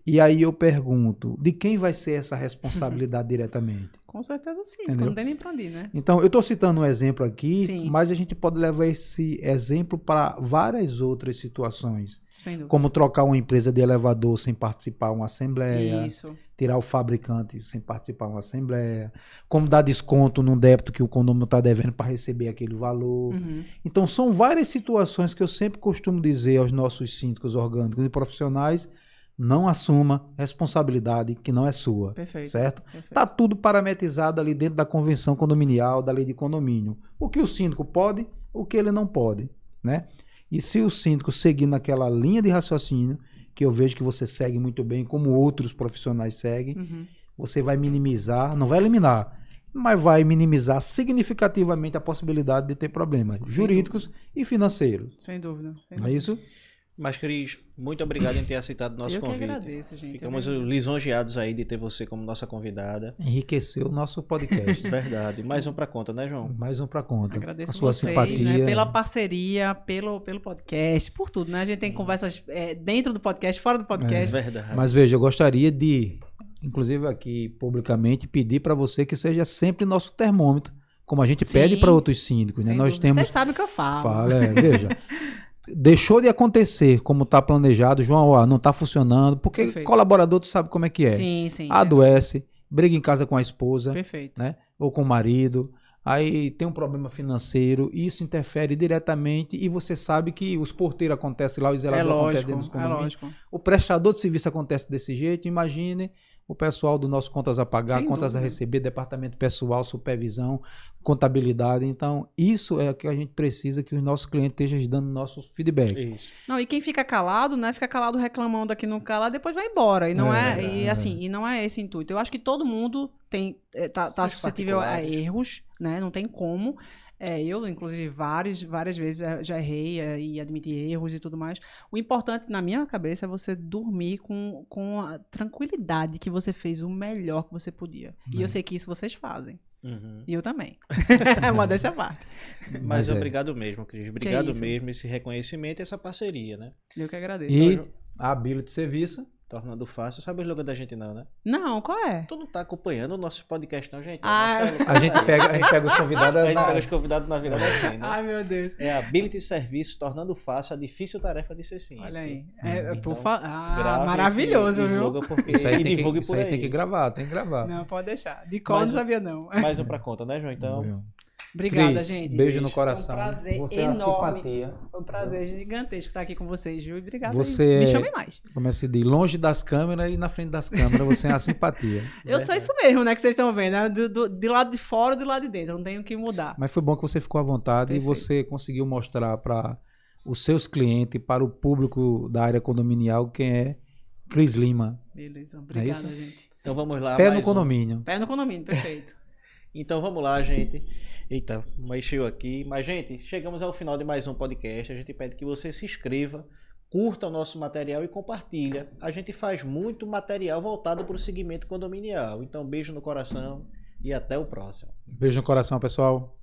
E aí eu pergunto, de quem vai ser essa responsabilidade diretamente? Com certeza sim, Entendeu? não tem nem pra onde ir, né? Então, eu estou citando um exemplo aqui, mas a gente pode levar esse exemplo para várias outras situações. Sem dúvida. Como trocar uma empresa de elevador sem participar de uma assembleia. Isso. Tirar o fabricante sem participar de uma assembleia. Como dar desconto num débito que o condomínio está devendo para receber aquele valor. Então, são várias situações que eu sempre costumo dizer aos nossos síndicos orgânicos e profissionais: não assuma responsabilidade que não é sua. Perfeito. Certo? Perfeito. Está tudo parametrizado ali dentro da convenção condominial, da lei de condomínio. O que o síndico pode, o que ele não pode, né? E se o síndico seguir naquela linha de raciocínio, que eu vejo que você segue muito bem, como outros profissionais seguem, você vai minimizar, não vai eliminar, mas vai minimizar significativamente a possibilidade de ter problemas jurídicos e financeiros. Sem dúvida. Não é isso? Mas, Cris, muito obrigado em ter aceitado o nosso convite. Eu que agradeço, gente. Ficamos lisonjeados aí de ter você como nossa convidada. Enriqueceu o nosso podcast. Verdade. Mais um pra conta, né, João? Mais um pra conta. Agradeço a sua vocês, simpatia. né, pela parceria, pelo podcast, por tudo, né? A gente tem conversas dentro do podcast, fora do podcast. Verdade. Mas veja, eu gostaria de, inclusive aqui publicamente, pedir para você que seja sempre nosso termômetro, como a gente pede para outros síndicos, né? Nós temos. Você sabe o que eu falo. Veja. Deixou de acontecer como está planejado, João, não está funcionando, porque colaborador tu sabe como é que é. Sim. Adoece, briga em casa com a esposa, Perfeito. né? Ou com o marido, aí tem um problema financeiro, e isso interfere diretamente, e você sabe que os porteiros acontecem lá, os zeladores acontecem dentro dos condomínios. O prestador de serviço acontece desse jeito, imagine o pessoal do nosso contas a pagar, Sem contas dúvida. a receber, departamento pessoal, supervisão, contabilidade. Então, isso é o que a gente precisa que os nossos clientes estejam dando nosso feedback. Isso. Não, e quem fica calado, né? Fica calado reclamando aqui no calar, depois vai embora. E não e não é esse o intuito. Eu acho que todo mundo tá suscetível a erros, né? Não tem como. Eu, inclusive, várias vezes já errei e admiti erros e tudo mais. O importante, na minha cabeça, é você dormir com a tranquilidade que você fez o melhor que você podia. E eu sei que isso vocês fazem. E eu também. Modéstia à parte. Mas obrigado mesmo, Cris. Obrigado mesmo, esse reconhecimento e essa parceria, né? Eu que agradeço. E a Bíblia de serviço. Tornando fácil. Sabe o slogan da gente não, né? Não, qual é? Tu não tá acompanhando o nosso podcast não, gente? A gente pega os convidados. A gente pega os convidados na virada assim, né? Ai, meu Deus. É Ability Serviço, tornando fácil a difícil tarefa de ser sim. Olha aí. Então, maravilhoso, viu? Isso aí tem que gravar, tem que gravar. Não, pode deixar. De cor não sabia, não. Mais um pra conta, né, João? Então... Obrigada, Cris, gente. Beijo no coração. Foi um prazer você enorme. É Foi um prazer gigantesco estar aqui com vocês, viu? Obrigada. Você Me chamem mais. Como é que se diz? Longe das câmeras e na frente das câmeras, você é uma simpatia. Eu sou isso mesmo, né? Que vocês estão vendo. Né? De lado de fora e do lado de dentro. Não tenho o que mudar. Mas foi bom que você ficou à vontade. Perfeito. E você conseguiu mostrar para os seus clientes, para o público da área condominial, quem é Cris Lima. Beleza. Obrigada, gente. Então vamos lá. Pé no condomínio. Pé no condomínio, perfeito. Então vamos lá, gente. Eita, mexeu aqui. Mas, gente, chegamos ao final de mais um podcast. A gente pede que você se inscreva, curta o nosso material e compartilha. A gente faz muito material voltado para o segmento condominial. Então, beijo no coração e até o próximo. Beijo no coração, pessoal.